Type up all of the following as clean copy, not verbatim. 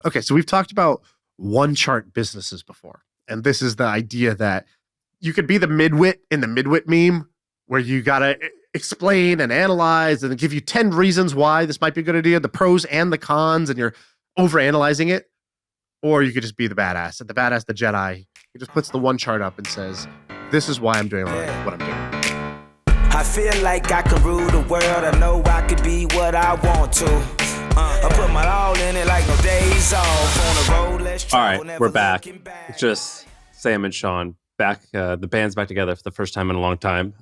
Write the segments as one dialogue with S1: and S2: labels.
S1: Okay, so we've talked about one chart businesses before. And this is the idea that you could be the midwit in the midwit meme where you got to explain and analyze and give you 10 reasons why this might be a good idea, the pros and the cons, and you're overanalyzing it. Or you could just be the badass. And the badass, the Jedi, he just puts the one chart up and says, this is why I'm doing what I'm doing.
S2: I feel like I can rule the world. I know I could be what I want to. I put my all in it like no days off on the road.
S3: All right, we're back. It's just Sam and Shaan back. The band's back together for the first time in a long time.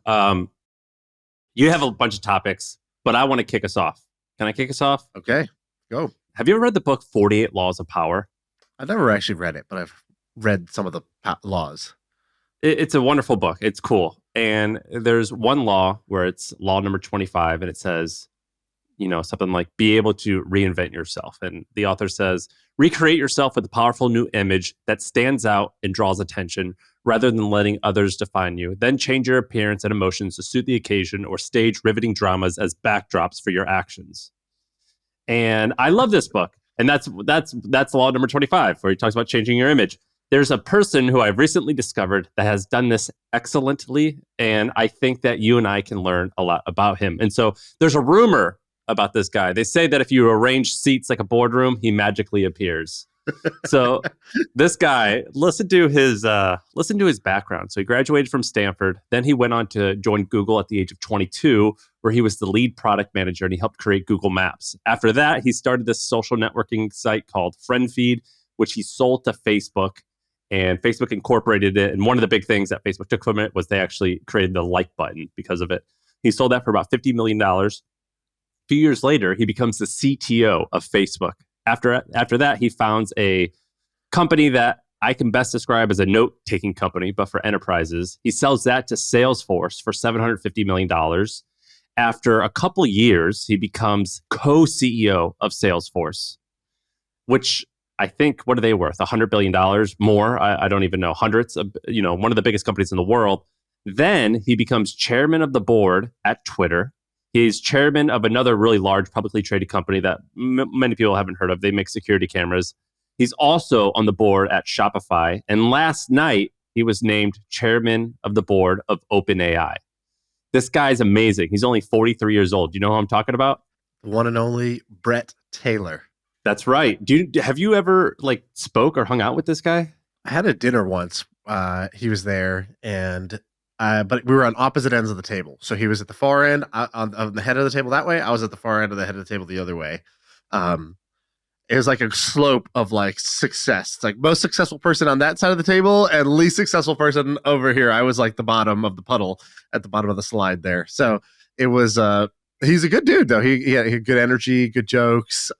S3: You have a bunch of topics, but I want to kick us off. Can I kick us off?
S1: Okay, go.
S3: Have you ever read the book 48 Laws of Power?
S1: I've never actually read it, but I've read some of the laws.
S3: It's a wonderful book. It's cool. And there's one law where it's law number 25, and it says, something like be able to reinvent yourself. And the author says, recreate yourself with a powerful new image that stands out and draws attention rather than letting others define you. Then change your appearance and emotions to suit the occasion or stage riveting dramas as backdrops for your actions. And I love this book. And that's law number 25, where he talks about changing your image. There's a person who I've recently discovered that has done this excellently. And I think that you and I can learn a lot about him. And so there's a rumor about this guy. They say that if you arrange seats like a boardroom, he magically appears. So this guy, listen to his background. So he graduated from Stanford. Then he went on to join Google at the age of 22, where he was the lead product manager and he helped create Google Maps. After that, he started this social networking site called FriendFeed, which he sold to Facebook, and Facebook incorporated it. And one of the big things that Facebook took from it was they actually created the like button because of it. He sold that for about $50 million. A few years later, he becomes the CTO of Facebook. After that, he founds a company that I can best describe as a note-taking company, but for enterprises. He sells that to Salesforce for $750 million. After a couple years, he becomes co-CEO of Salesforce, which I think, what are they worth? $100 billion more? I don't even know. Hundreds of, one of the biggest companies in the world. Then he becomes chairman of the board at Twitter. He's chairman of another really large publicly traded company that many people haven't heard of. They make security cameras. He's also on the board at Shopify. And last night, he was named chairman of the board of OpenAI. This guy's amazing. He's only 43 years old. Do you know who I'm talking about?
S1: The one and only Bret Taylor.
S3: That's right. Have you ever spoke or hung out with this guy?
S1: I had a dinner once. He was there, and but we were on opposite ends of the table. So he was at the far end on the head of the table that way. I was at the far end of the head of the table the other way. It was like a slope of success. It's like most successful person on that side of the table and least successful person over here. I was like the bottom of the puddle at the bottom of the slide there. So it was, he's a good dude though. He had good energy, good jokes.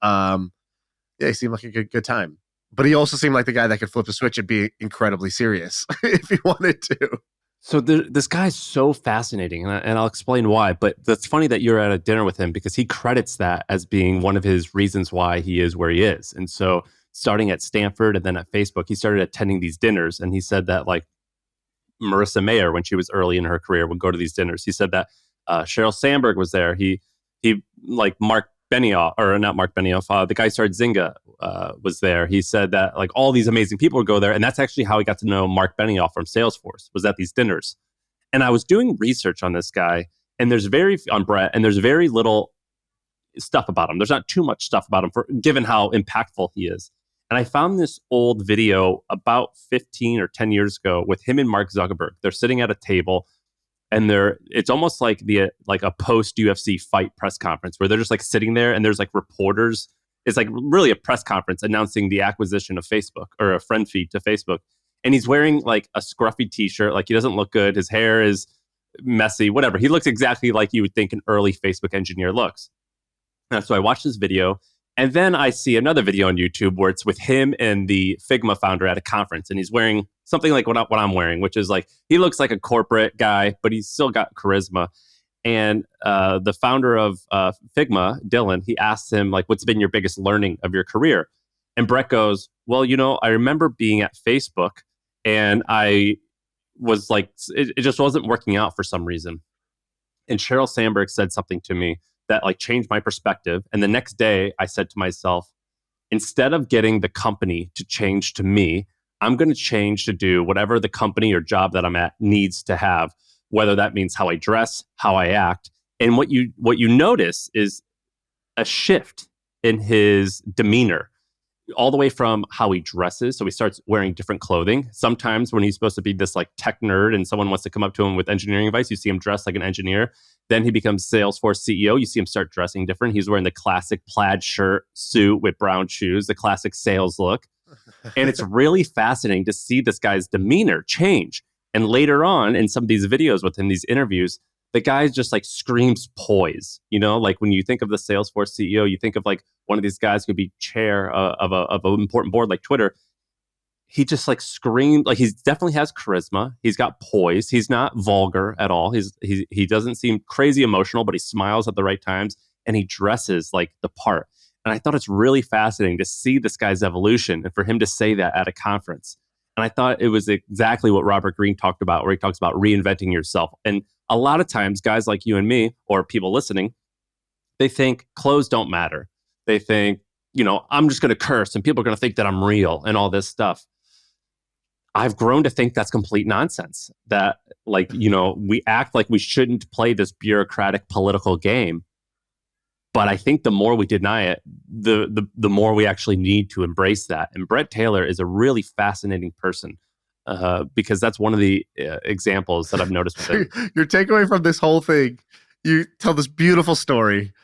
S1: He seemed like a good time, but he also seemed like the guy that could flip a switch and be incredibly serious if he wanted to.
S3: So this guy's so fascinating, and I'll explain why. But it's funny that you're at a dinner with him because he credits that as being one of his reasons why he is where he is. And so starting at Stanford and then at Facebook, he started attending these dinners. And he said that Marissa Mayer, when she was early in her career, would go to these dinners. He said that Sheryl Sandberg was there. He Marc Benioff, or not Marc Benioff, the guy who started Zynga was there. He said that all these amazing people would go there. And that's actually how he got to know Marc Benioff from Salesforce, was at these dinners. And I was doing research on this guy, and there's very little stuff about him. There's not too much stuff about him given how impactful he is. And I found this old video about 15 or 10 years ago with him and Mark Zuckerberg. They're sitting at a table, and it's almost like a post UFC fight press conference where they're just sitting there, and there's reporters. It's really a press conference announcing the acquisition of Facebook, or a friend feed to Facebook. And he's wearing a scruffy t-shirt. He doesn't look good. His hair is messy, whatever. He looks exactly like you would think an early Facebook engineer looks. And so I watched this video, and then I see another video on YouTube where it's with him and the Figma founder at a conference. And he's wearing something like what I'm wearing, which is he looks like a corporate guy, but he's still got charisma. And the founder of Figma, Dylan, he asked him, what's been your biggest learning of your career? And Bret goes, well, I remember being at Facebook, and I was it just wasn't working out for some reason. And Sheryl Sandberg said something to me that changed my perspective. And the next day I said to myself, instead of getting the company to change to me, I'm going to change to do whatever the company or job that I'm at needs to have, whether that means how I dress, how I act. And what you notice is a shift in his demeanor, all the way from how he dresses. So he starts wearing different clothing. Sometimes when he's supposed to be this like tech nerd and someone wants to come up to him with engineering advice, you see him dressed like an engineer. Then he becomes Salesforce CEO. You see him start dressing different. He's wearing the classic plaid shirt, suit with brown shoes, the classic sales look. And it's really fascinating to see this guy's demeanor change. And later on in some of these videos with him, these interviews, the guy just like screams poise. You know, like when you think of the Salesforce CEO, you think of like one of these guys could be chair of an important board like Twitter. He just like screamed, like he definitely has charisma. He's got poise. He's not vulgar at all. He doesn't seem crazy emotional, but he smiles at the right times and he dresses like the part. And I thought it's really fascinating to see this guy's evolution and for him to say that at a conference. And I thought it was exactly what Robert Greene talked about, where he talks about reinventing yourself. And a lot of times, guys like you and me, or people listening, they think clothes don't matter. They think, you know, I'm just going to curse and people are going to think that I'm real and all this stuff. I've grown to think that's complete nonsense. That, like, you know, we act like we shouldn't play this bureaucratic political game. But I think the more we deny it, the more we actually need to embrace that. And Bret Taylor is a really fascinating person because that's one of the examples that I've noticed with him.
S1: Your takeaway from this whole thing, you tell this beautiful story.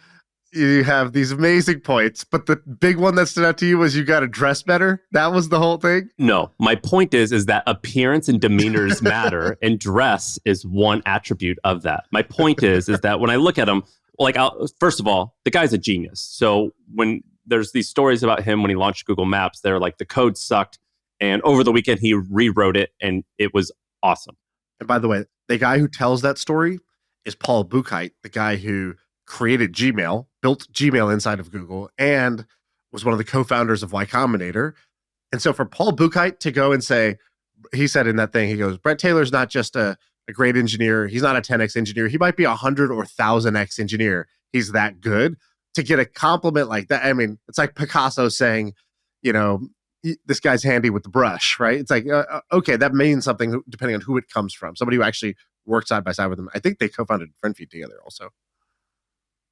S1: You have these amazing points, but the big one that stood out to you was you got to dress better. That was the whole thing?
S3: No, my point is that appearance and demeanors matter, and dress is one attribute of that. My point is that when I look at him, like, first of all, the guy's a genius. So when there's these stories about him when he launched Google Maps, they're like the code sucked, and over the weekend he rewrote it, and it was awesome.
S1: And by the way, the guy who tells that story is Paul Buchheit, the guy who created Gmail, built Gmail inside of Google, and was one of the co-founders of Y Combinator. And so for Paul Buchheit to go and say, he said in that thing, he goes, Bret Taylor's not just a great engineer. He's not a 10x engineer. He might be 100 or 1000x engineer. He's that good. To get a compliment like that, I mean, it's like Picasso saying, you know, this guy's handy with the brush, right? It's like, okay, that means something depending on who it comes from. Somebody who actually worked side by side with him. I think they co-founded FriendFeed together also.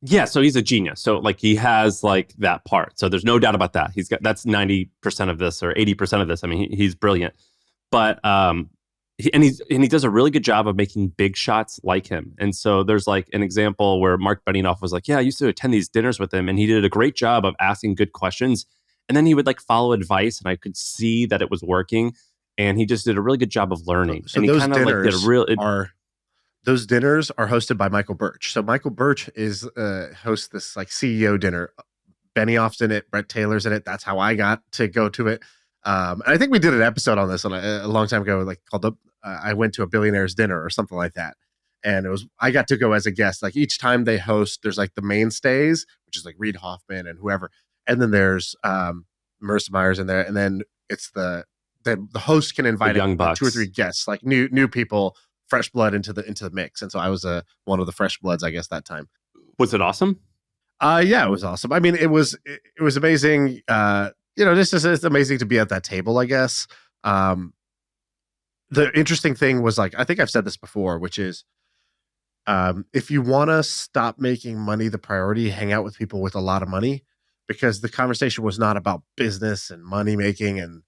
S3: Yeah, so he's a genius. So like he has like that part. So there's no doubt about that. He's got, that's 90% of this or 80% of this. I mean, he's brilliant. But he does a really good job of making big shots like him. And so there's like an example where Marc Benioff was like, yeah, I used to attend these dinners with him, and he did a great job of asking good questions. And then he would like follow advice, and I could see that it was working. And he just did a really good job of learning.
S1: So
S3: and he
S1: those
S3: kind of like did a real
S1: those dinners are hosted by Michael Birch. So Michael Birch is hosts this like CEO dinner. Benioff's in it, Bret Taylor's in it. That's how I got to go to it. And I think we did an episode on this a long time ago, like called I went to a billionaires dinner or something like that. And I got to go as a guest. Like each time they host, there's like the mainstays, which is like Reid Hoffman and whoever. And then there's Marissa Myers in there. And then it's the host can invite
S3: young bucks,
S1: 2 or 3 guests, like new people, fresh blood into the mix. And so I was one of the fresh bloods, I guess, that time.
S3: Was it awesome?
S1: Yeah, it was awesome. I mean, it was amazing. You know, it's amazing to be at that table, I guess. The interesting thing was, like, I think I've said this before, which is if you want to stop making money the priority, hang out with people with a lot of money, because the conversation was not about business and money making and,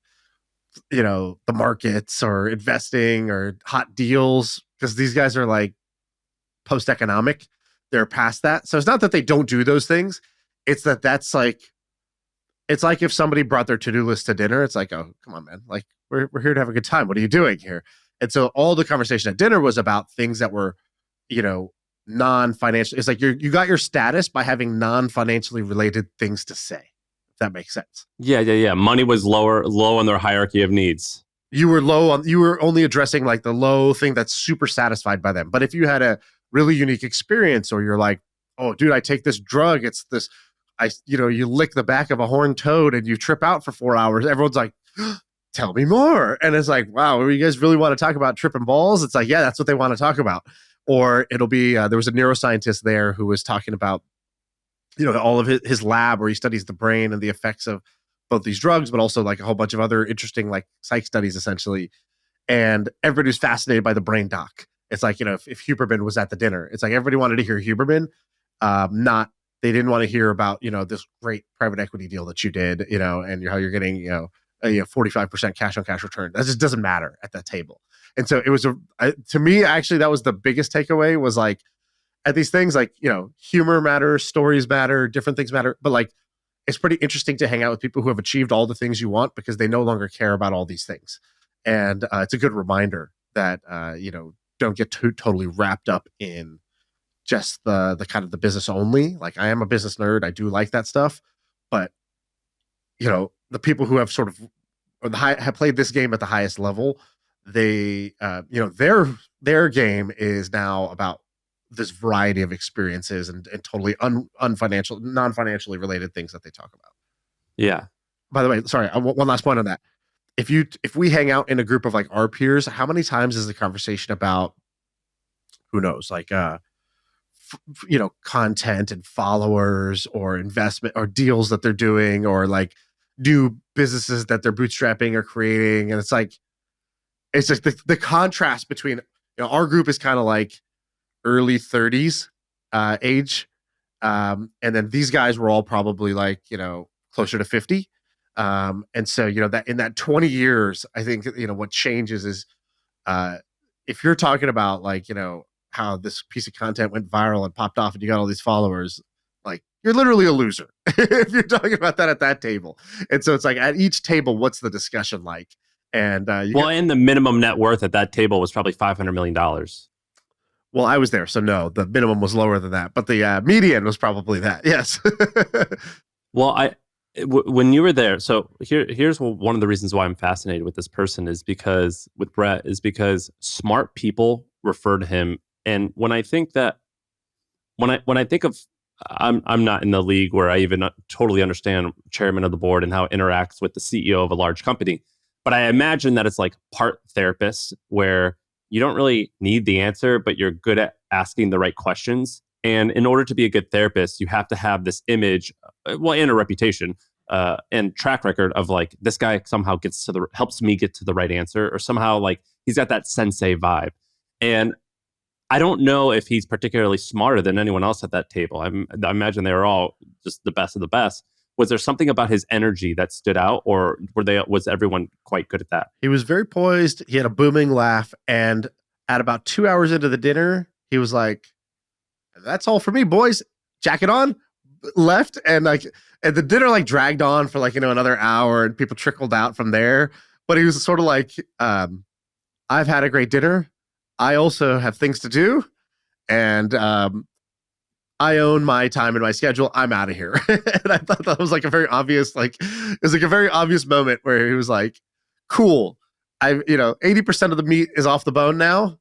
S1: you know, the markets or investing or hot deals, because these guys are like post-economic. They're past that. So it's not that they don't do those things. It's that's like, it's like if somebody brought their to-do list to dinner, it's like, oh, come on, man. Like, we're here to have a good time. What are you doing here? And so all the conversation at dinner was about things that were, you know, non-financial. It's like you got your status by having non-financially related things to say, if that makes sense.
S3: Yeah. Money was low on their hierarchy of needs.
S1: You were only addressing like the low thing that's super satisfied by them. But if you had a really unique experience, or you're like, oh, dude, I take this drug. It's this, you lick the back of a horned toad and you trip out for 4 hours. Everyone's like, tell me more. And it's like, wow, you guys really want to talk about tripping balls? It's like, yeah, that's what they want to talk about. Or it'll be, there was a neuroscientist there who was talking about, you know, all of his lab where he studies the brain and the effects of both these drugs, but also like a whole bunch of other interesting like psych studies essentially. And everybody was fascinated by the brain doc. It's like, if Huberman was at the dinner, it's like everybody wanted to hear Huberman. They didn't want to hear about, this great private equity deal that you did, and how you're getting, a 45% cash on cash return. That just doesn't matter at that table. And so it was to me, actually, that was the biggest takeaway was like at these things, like, humor matters, stories matter, different things matter. But like, it's pretty interesting to hang out with people who have achieved all the things you want because they no longer care about all these things. And it's a good reminder that, don't get too totally wrapped up in just the kind of the business only. Like I am a business nerd. I do like that stuff, but the people who have sort of have played this game at the highest level, they, their game is now about this variety of experiences and totally non-financially related things that they talk about.
S3: Yeah.
S1: By the way, sorry, one last point on that. If we hang out in a group of like our peers, how many times is the conversation about, who knows, like, content and followers or investment or deals that they're doing or like new businesses that they're bootstrapping or creating. And it's like the contrast between, our group is kind of like early 30s age. And then these guys were all probably like, closer to 50. And so, that in that 20 years, I think, what changes is, if you're talking about like, how this piece of content went viral and popped off and you got all these followers, like you're literally a loser if you're talking about that at that table. And so it's like at each table, what's the discussion like? And
S3: and the minimum net worth at that table was probably $500 million.
S1: Well, I was there, so no, the minimum was lower than that, but the median was probably that. Yes.
S3: Well, when you were there, so here's one of the reasons why I'm fascinated with this person is because smart people refer to him. And when I think of, I'm not in the league where I even totally understand chairman of the board and how it interacts with the CEO of a large company. But I imagine that it's like part therapist where you don't really need the answer, but you're good at asking the right questions. And in order to be a good therapist, you have to have this image, and a reputation and track record of like, this guy somehow helps me get to the right answer, or somehow like he's got that sensei vibe. And I don't know if he's particularly smarter than anyone else at that table. I imagine they were all just the best of the best. Was there something about his energy that stood out, or was everyone quite good at that?
S1: He was very poised. He had a booming laugh. And at about 2 hours into the dinner, he was like, that's all for me, boys. Jacket on, left. And the dinner like dragged on for like, another hour and people trickled out from there. But he was sort of like, I've had a great dinner. I also have things to do. And I own my time and my schedule. I'm out of here. And I thought that was like a very obvious, it was like a very obvious moment where he was like, cool. 80% of the meat is off the bone now.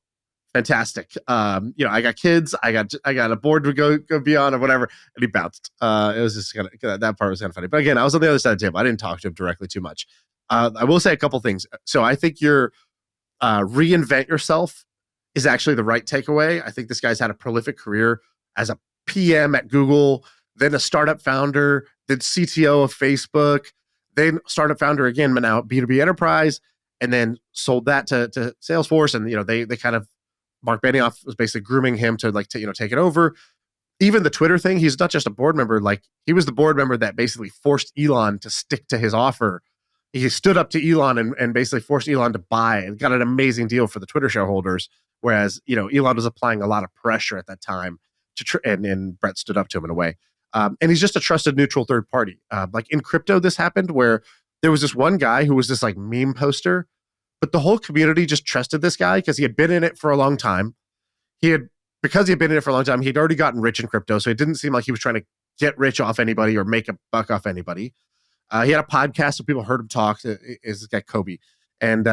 S1: Fantastic. I got kids. I got a board to go be on or whatever. And he bounced. It was just that part was kind of funny. But again, I was on the other side of the table. I didn't talk to him directly too much. I will say a couple things. So I think your reinvent yourself is actually the right takeaway. I think this guy's had a prolific career as a PM at Google, then a startup founder, then CTO of Facebook, then startup founder again, but now B2B enterprise, and then sold that to Salesforce. And, they kind of, Marc Benioff was basically grooming him to take it over. Even the Twitter thing, he's not just a board member. Like he was the board member that basically forced Elon to stick to his offer. He stood up to Elon and basically forced Elon to buy and got an amazing deal for the Twitter shareholders. Whereas, Elon was applying a lot of pressure at that time and Bret stood up to him in a way. And he's just a trusted neutral third party. Like in crypto, this happened where there was this one guy who was this like meme poster, but the whole community just trusted this guy because he had been in it for a long time. Because he had been in it for a long time, he'd already gotten rich in crypto. So it didn't seem like he was trying to get rich off anybody or make a buck off anybody. He had a podcast, so people heard him talk. Is this guy Kobe? And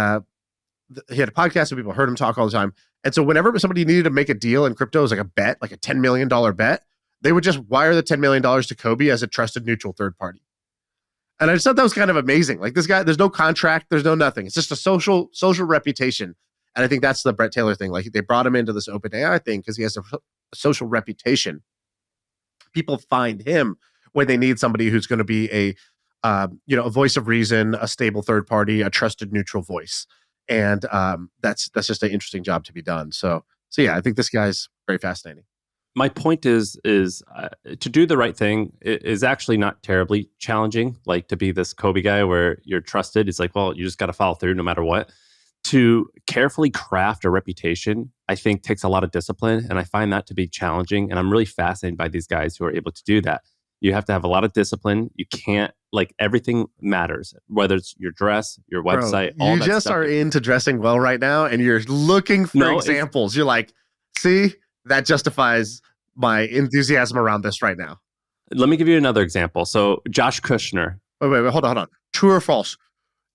S1: he had a podcast, so people heard him talk all the time. And so whenever somebody needed to make a deal in crypto, it was like a bet, like a $10 million bet, they would just wire the $10 million to Kobe as a trusted neutral third party. And I just thought that was kind of amazing. Like this guy, there's no contract, there's no nothing. It's just a social reputation. And I think that's the Bret Taylor thing. Like they brought him into this open AI thing because he has a social reputation. People find him when they need somebody who's going to be a voice of reason, a stable third party, a trusted neutral voice. And that's just an interesting job to be done. So yeah, I think this guy's very fascinating.
S3: My point is to do the right thing is actually not terribly challenging. Like to be this Kobe guy where you're trusted. It's like, well, you just got to follow through no matter what. To carefully craft a reputation, I think takes a lot of discipline. And I find that to be challenging. And I'm really fascinated by these guys who are able to do that. You have to have a lot of discipline. You can't, like, everything matters, whether it's your dress, your website,
S1: Bro,
S3: all
S1: you
S3: that
S1: just
S3: stuff.
S1: are into dressing well right now, and you're looking for examples. You're like, see, that justifies my enthusiasm around this right now.
S3: Let me give you another example. So Josh Kushner.
S1: Wait, hold on. True or false?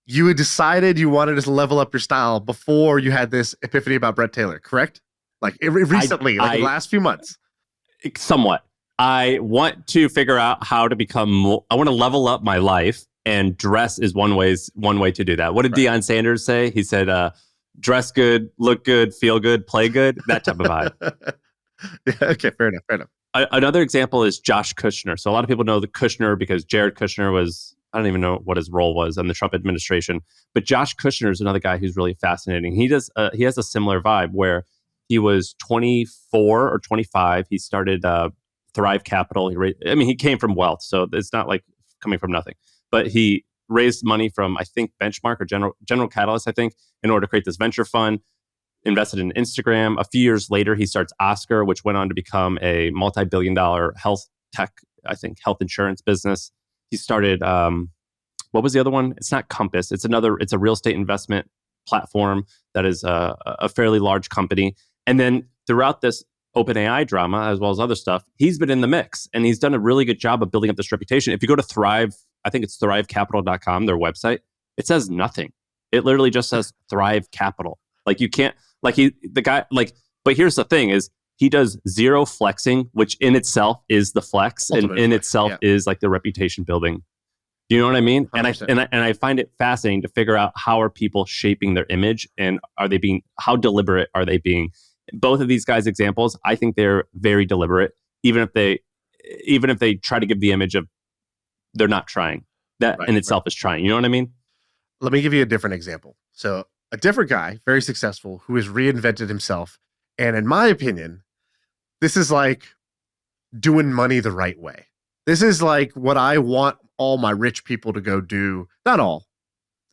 S1: You had decided you wanted to level up your style before you had this epiphany about Bret Taylor, correct? Like recently, in the last few months.
S3: Somewhat. I want to figure out how to become more, I want to level up my life, and dress is one way to do that. What did Deion Sanders say? He said, dress good, look good, feel good, play good, that type of vibe.
S1: Yeah, okay, fair enough.
S3: Another example is Josh Kushner. So a lot of people know the Kushner because Jared Kushner was, I don't even know what his role was in the Trump administration, but Josh Kushner is another guy who's really fascinating. He has a similar vibe where he was 24 or 25. He started Thrive Capital. He came from wealth, so it's not like coming from nothing. But he raised money from, I think, Benchmark or General Catalyst, I think, in order to create this venture fund, invested in Instagram. A few years later, he starts Oscar, which went on to become a multi-billion-dollar health tech, I think, health insurance business. He started, what was the other one? It's not Compass. It's a real estate investment platform that is a fairly large company. And then throughout this OpenAI drama, as well as other stuff, he's been in the mix, and he's done a really good job of building up this reputation. If you go to Thrive, I think it's thrivecapital.com, their website, it says nothing. It literally just says Thrive Capital. Like you can't, but here's the thing is he does zero flexing, which in itself is the flex, and in itself is like the reputation building. Do you know what I mean? 100%. And I find it fascinating to figure out how are people shaping their image, and how deliberate are they being? Both of these guys' examples, I think they're very deliberate, even if they try to give the image of they're not trying. That in itself is trying. You know what I mean?
S1: Let me give you a different example. So a different guy, very successful, who has reinvented himself. And in my opinion, this is like doing money the right way. This is like what I want all my rich people to go do. Not all.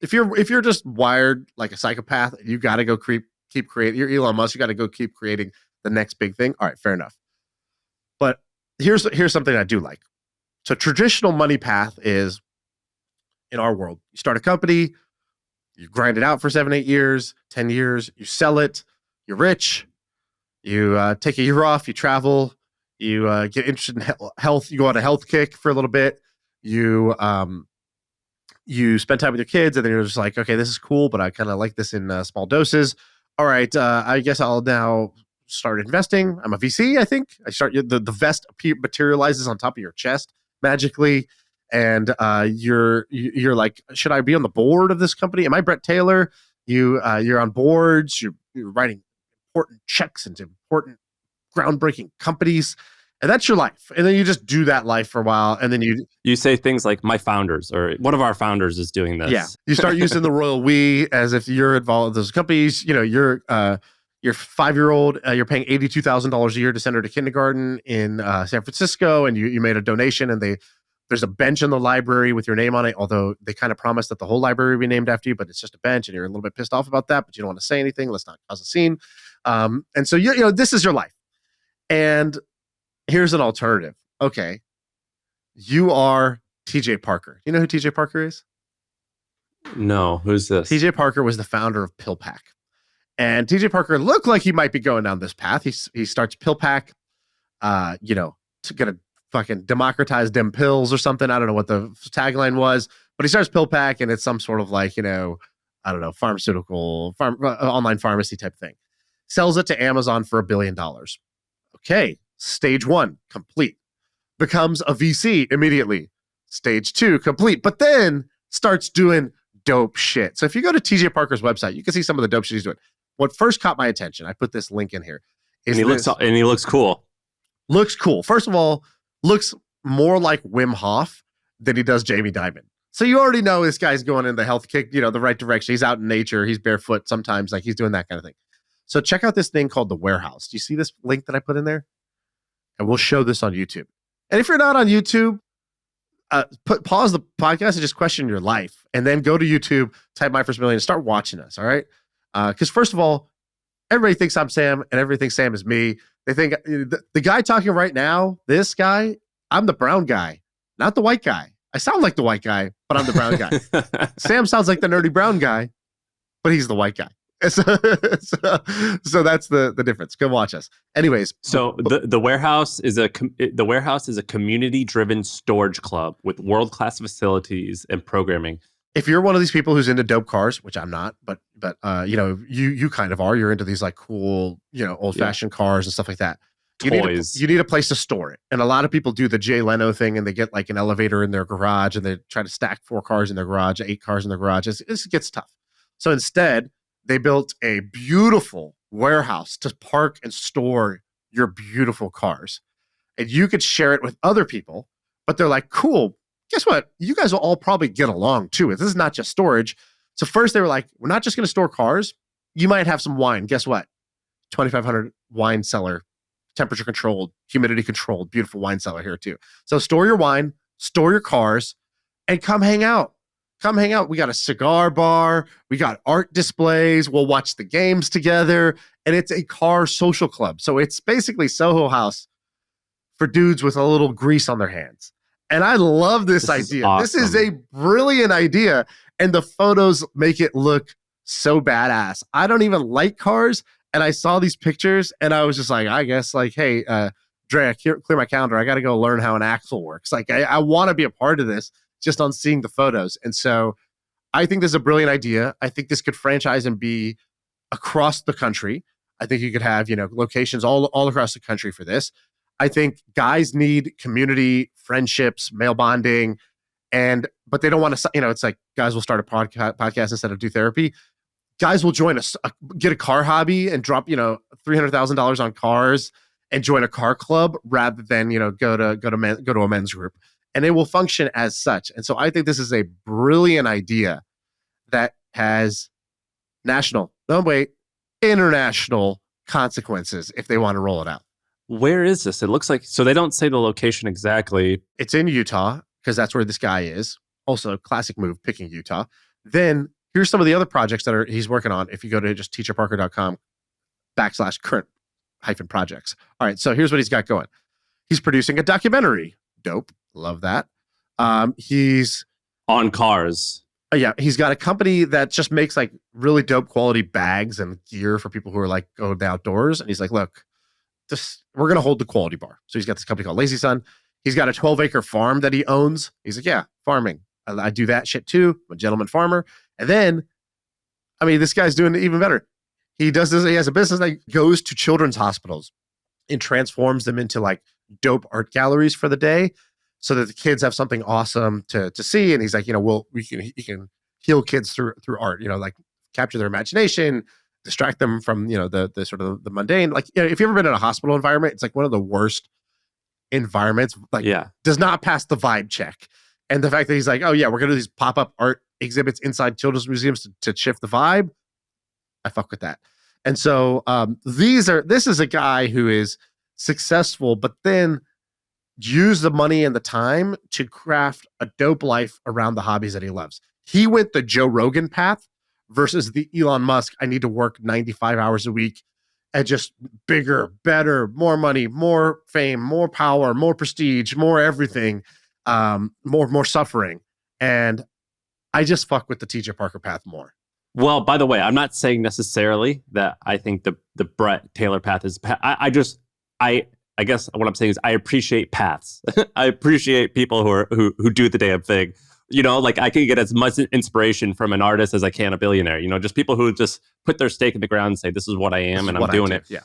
S1: If you're just wired like a psychopath, you got to go keep creating. You're Elon Musk. You got to go keep creating the next big thing. All right, fair enough. But here's something I do like. So traditional money path is, in our world, you start a company, you grind it out for 7, 8 years, 10 years, you sell it, you're rich, you take a year off, you travel, you get interested in health, you go on a health kick for a little bit, you spend time with your kids, and then you're just like, okay, this is cool, but I kind of like this in small doses. All right, I guess I'll now start investing. I'm a VC, I think. I start the vest materializes on top of your chest magically, and you're like, should I be on the board of this company? Am I Bret Taylor? You're on boards. You're writing important checks into important groundbreaking companies, and that's your life. And then you just do that life for a while, and then
S3: you say things like my founders or one of our founders is doing this.
S1: Yeah, you start using the royal we as if you're involved in those companies. You know, your 5-year-old, you're paying $82,000 a year to send her to kindergarten in San Francisco, and you made a donation, and there's a bench in the library with your name on it, although they kind of promised that the whole library would be named after you, but it's just a bench, and you're a little bit pissed off about that, but you don't want to say anything. Let's not cause a scene. And so, you know, this is your life. And here's an alternative. Okay. You are TJ Parker. You know who TJ Parker is?
S3: No. Who's this?
S1: TJ Parker was the founder of PillPack. And TJ Parker looked like he might be going down this path. He starts PillPack, to get a fucking democratize them pills or something. I don't know what the tagline was, but he starts PillPack, and it's some sort of like, pharmaceutical online pharmacy type thing. Sells it to Amazon for $1 billion. Okay, stage 1 complete. Becomes a VC immediately. Stage 2 complete, but then starts doing dope shit. So if you go to TJ Parker's website, you can see some of the dope shit he's doing. What first caught my attention, I put this link in here.
S3: And he looks cool.
S1: Looks cool. First of all, looks more like Wim Hof than he does Jamie Dimon. So you already know this guy's going in the health kick, the right direction. He's out in nature. He's barefoot sometimes. Like he's doing that kind of thing. So check out this thing called The Warehouse. Do you see this link that I put in there? And we'll show this on YouTube. And if you're not on YouTube, pause the podcast and just question your life. And then go to YouTube, type My First Million, and start watching us, all right? Because first of all, everybody thinks I'm Sam, and everybody thinks Sam is me. They think the guy talking right now, this guy, I'm the brown guy, not the white guy. I sound like the white guy, but I'm the brown guy. Sam sounds like the nerdy brown guy, but he's the white guy. So that's the difference. Go watch us. Anyways,
S3: so the warehouse is a community driven storage club with world class facilities and programming.
S1: If you're one of these people who's into dope cars, which I'm not, but you kind of are. You're into these like cool, old fashioned cars and stuff like that.
S3: Toys.
S1: You need a place to store it. And a lot of people do the Jay Leno thing and they get like an elevator in their garage and they try to stack 4 cars in their garage, 8 cars in their garage. It gets tough. So instead, they built a beautiful warehouse to park and store your beautiful cars. And you could share it with other people, but they're like, cool, guess what? You guys will all probably get along too. This is not just storage. So first they were like, we're not just going to store cars. You might have some wine. Guess what? 2,500 wine cellar, temperature controlled, humidity controlled, beautiful wine cellar here too. So store your wine, store your cars, and come hang out. Come hang out. We got a cigar bar. We got art displays. We'll watch the games together. And it's a car social club. So it's basically Soho House for dudes with a little grease on their hands. And I love this idea.
S3: Awesome.
S1: This is a brilliant idea. And the photos make it look so badass. I don't even like cars. And I saw these pictures and I was just like, I guess like, hey, Dre, clear my calendar. I got to go learn how an axle works. Like I want to be a part of this just on seeing the photos. And so I think this is a brilliant idea. I think this could franchise and be across the country. I think you could have, locations all across the country for this. I think guys need community, friendships, male bonding, but they don't want to, it's like guys will start a podcast instead of do therapy. Guys will join get a car hobby and drop, $300,000 on cars and join a car club rather than, go to a men's group. And it will function as such. And so I think this is a brilliant idea that has international consequences if they want to roll it out.
S3: Where is this? It looks like, so they don't say the location exactly.
S1: It's in Utah because that's where this guy is. Also, classic move, picking Utah. Then here's some of the other projects that he's working on. If you go to just teacherparker.com/current-projects. All right, so here's what he's got going. He's producing a documentary. Dope. Love that. He's
S3: on cars.
S1: Yeah, he's got a company that just makes like really dope quality bags and gear for people who are like go the outdoors. And he's like, look, we're going to hold the quality bar. So he's got this company called Lazy Sun. He's got a 12-acre farm that he owns. He's like, yeah, farming. I do that shit too. I'm a gentleman farmer. And then, this guy's doing it even better. He does this. He has a business that goes to children's hospitals and transforms them into like dope art galleries for the day so that the kids have something awesome to see. And he's like, you can heal kids through art, like capture their imagination, distract them from, the sort of the mundane. Like, if you've ever been in a hospital environment, it's like one of the worst environments, like does not pass the vibe check. And the fact that he's like, oh yeah, we're going to do these pop-up art exhibits inside children's museums to shift the vibe. I fuck with that. And so this is a guy who is successful, but then use the money and the time to craft a dope life around the hobbies that he loves. He went the Joe Rogan path versus the Elon Musk. I need to work 95 hours a week and just bigger, better, more money, more fame, more power, more prestige, more everything, more suffering. And I just fuck with the TJ Parker path more.
S3: Well, by the way, I'm not saying necessarily that I think the Bret Taylor path is. I guess what I'm saying is I appreciate paths. I appreciate people who do the damn thing. Like I can get as much inspiration from an artist as I can a billionaire. Just people who just put their stake in the ground and say, "This is what I am, and I'm doing it."
S1: Yeah.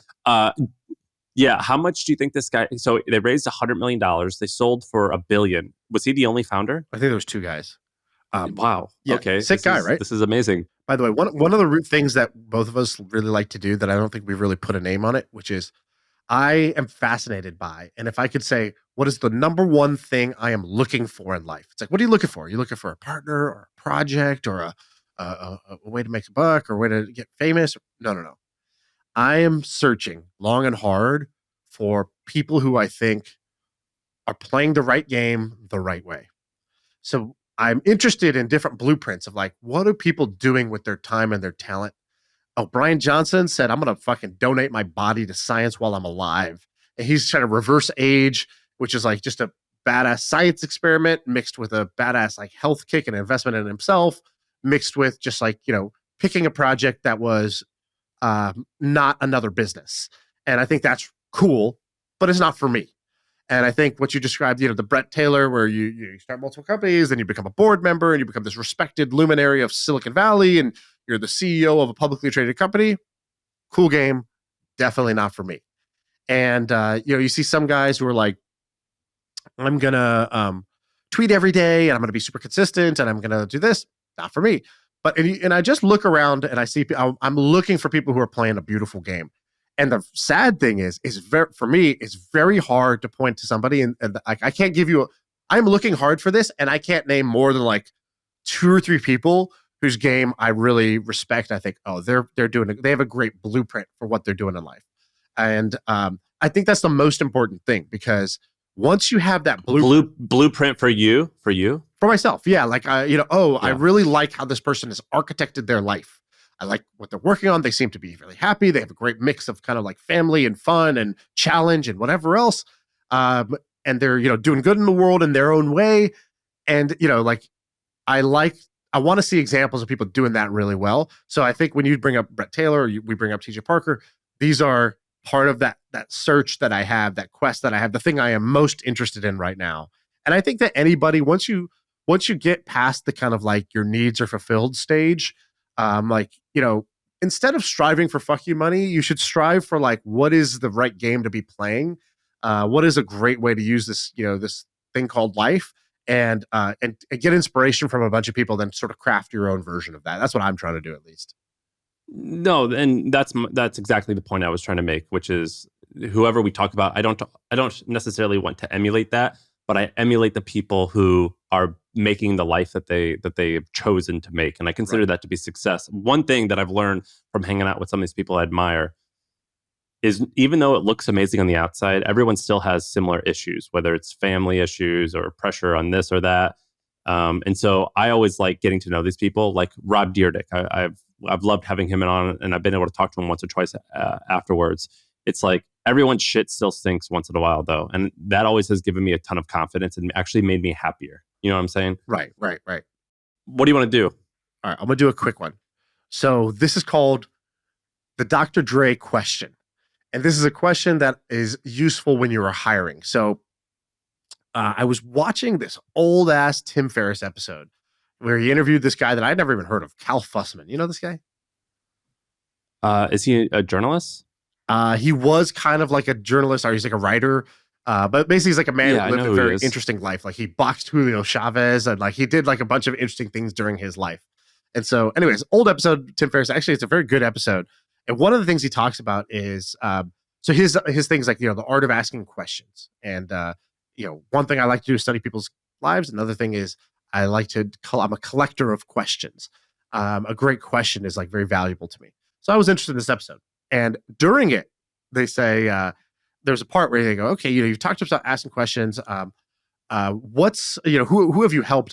S3: Yeah. How much do you think this guy? So they raised $100 million. They sold for $1 billion. Was he the only founder?
S1: I think there was 2 guys.
S3: Wow.
S1: Yeah,
S3: okay.
S1: Sick guy, right?
S3: This is amazing.
S1: By the way, one of the things that both of us really like to do that I don't think we've really put a name on it, which is I am fascinated by, and if I could say what is the number one thing I am looking for in life? It's like, what are you looking for? Are you looking for a partner or a project or a way to make a buck or a way to get famous? No. I am searching long and hard for people who I think are playing the right game the right way. So I'm interested in different blueprints of like, what are people doing with their time and their talent? Oh, Brian Johnson said, I'm going to fucking donate my body to science while I'm alive. And he's trying to reverse age, which is like just a badass science experiment mixed with a badass like health kick and investment in himself, mixed with just like, picking a project that was not another business. And I think that's cool, but it's not for me. And I think what you described, the Bret Taylor, where you start multiple companies, then you become a board member and you become this respected luminary of Silicon Valley and you're the CEO of a publicly traded company. Cool game. Definitely not for me. And, you see some guys who are like, I'm going to tweet every day and I'm going to be super consistent and I'm going to do this. Not for me. But, and I just look around and I see, I'm looking for people who are playing a beautiful game. And the sad thing is for me, it's very hard to point to somebody and I can't give you, I'm looking hard for this and I can't name more than like 2 or 3 people whose game I really respect. I think, oh, they have a great blueprint for what they're doing in life. And I think that's the most important thing because once you have that
S3: blueprint for you,
S1: for myself, yeah, like I
S3: Yeah.
S1: really like how this person has architected their life. I like what they're working on. They seem to be really happy. They have a great mix of kind of like family and fun and challenge and whatever else. And they're doing good in the world in their own way. And I want to see examples of people doing that really well. So I think when you bring up Bret Taylor, or we bring up TJ Parker, these are part of that search that I have, that quest that I have, the thing I am most interested in right now. And I think that anybody, once you get past the kind of like your needs are fulfilled stage, instead of striving for fuck you money, you should strive for like, what is the right game to be playing? What is a great way to use this, this thing called life? And get inspiration from a bunch of people, then sort of craft your own version of that. That's what I'm trying to do, at least.
S3: No, and that's exactly the point I was trying to make, which is whoever we talk about, I don't necessarily want to emulate that, but I emulate the people who are making the life that they've chosen to make, and I consider that to be success. One thing that I've learned from hanging out with some of these people I admire is even though it looks amazing on the outside, everyone still has similar issues, whether it's family issues or pressure on this or that. And so I always like getting to know these people, like Rob Dyrdek. I've loved having him on, and I've been able to talk to him once or twice afterwards. It's like everyone's shit still stinks once in a while, though, and that always has given me a ton of confidence and actually made me happier. You know what I'm saying?
S1: Right.
S3: What do you want to do?
S1: All right, I'm gonna do a quick one. So this is called the Dr. Dre question. And this is a question that is useful when you are hiring. So I was watching this old ass Tim Ferriss episode where he interviewed this guy that I'd never even heard of, Cal Fussman. You know this guy?
S3: Is he a journalist?
S1: He was kind of like a journalist, or he's like a writer. But basically he's like a man who lived a very interesting life. Like he boxed Julio Chavez and like he did like a bunch of interesting things during his life. And so anyways, old episode, Tim Ferriss, actually it's a very good episode. And one of the things he talks about is, so his things like, the art of asking questions. And, one thing I like to do is study people's lives. Another thing is I'm a collector of questions. A great question is like very valuable to me. So I was interested in this episode. And during it, they say, there's a part where they go, okay, you've talked about asking questions. What's, who have you helped,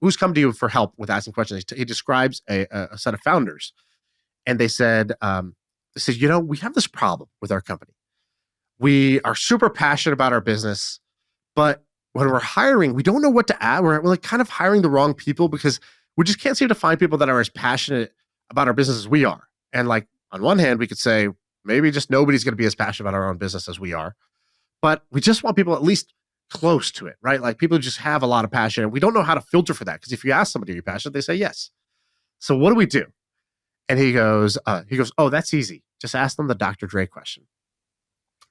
S1: who's come to you for help with asking questions? He describes a set of founders. And they said, we have this problem with our company. We are super passionate about our business, but when we're hiring, we don't know what to add. We're like kind of hiring the wrong people because we just can't seem to find people that are as passionate about our business as we are. And like, on one hand, we could say, maybe just nobody's going to be as passionate about our own business as we are, but we just want people at least close to it, right? Like people just have a lot of passion. And we don't know how to filter for that because if you ask somebody, are you passionate? They say yes. So what do we do? And he goes, oh, that's easy. Just ask them the Dr. Dre question.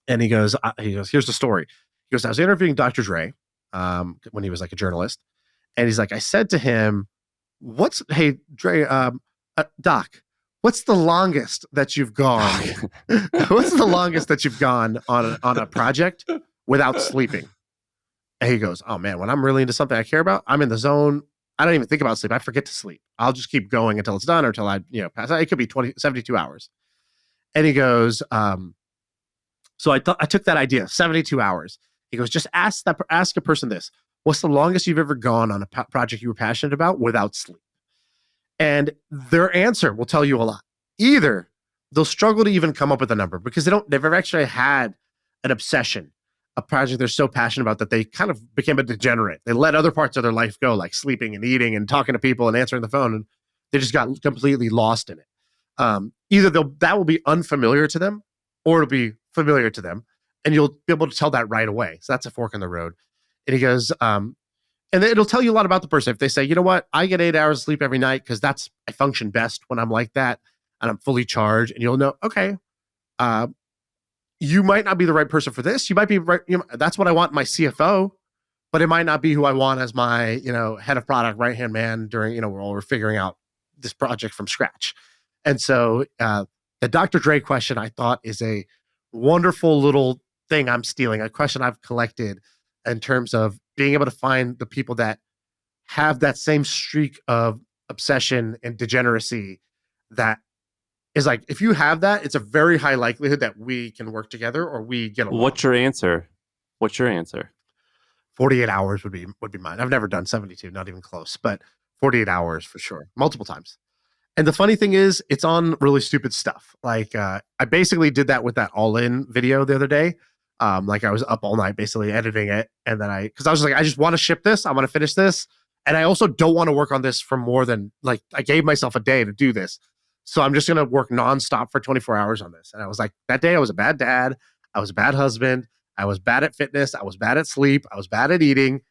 S1: And he goes, here's the story. He goes, I was interviewing Dr. Dre when he was like a journalist. And he's like, I said to him, hey, Dre, Doc, what's the longest that you've gone? What's the longest that you've gone on a project without sleeping? And he goes, oh man, when I'm really into something I care about, I'm in the zone. I don't even think about sleep. I forget to sleep. I'll just keep going until it's done or until I, pass out. It could be 72 hours. And he goes, so I took that idea, 72 hours. He goes, just ask a person this. What's the longest you've ever gone on a project you were passionate about without sleep? And their answer will tell you a lot. Either they'll struggle to even come up with a number because they've never actually had an obsession, a project they're so passionate about that they kind of became a degenerate. They let other parts of their life go, like sleeping and eating and talking to people and answering the phone, and they just got completely lost in it. Either that will be unfamiliar to them, or it'll be familiar to them, and you'll be able to tell that right away. So that's a fork in the road. And he goes, and it'll tell you a lot about the person. If they say, you know what, I get 8 hours of sleep every night because I function best when I'm like that and I'm fully charged, and you'll know, okay, you might not be the right person for this. You might be right. That's what I want in my CFO, but it might not be who I want as my, head of product, right-hand man during, while we're figuring out this project from scratch. And so the Dr. Dre question, I thought, is a wonderful little thing I'm stealing, a question I've collected in terms of being able to find the people that have that same streak of obsession and degeneracy that is like, if you have that, it's a very high likelihood that we can work together or we get along.
S3: What's your answer?
S1: 48 hours would be mine. I've never done 72, not even close, but 48 hours for sure, multiple times. And the funny thing is, it's on really stupid stuff. Like I basically did that with that All In video the other day. Like I was up all night basically editing it, and then because I was like, I just want to ship this, I want to finish this, and I also don't want to work on this for more than, like, I gave myself a day to do this. So I'm just going to work nonstop for 24 hours on this. And I was like, that day I was a bad dad. I was a bad husband. I was bad at fitness. I was bad at sleep. I was bad at eating,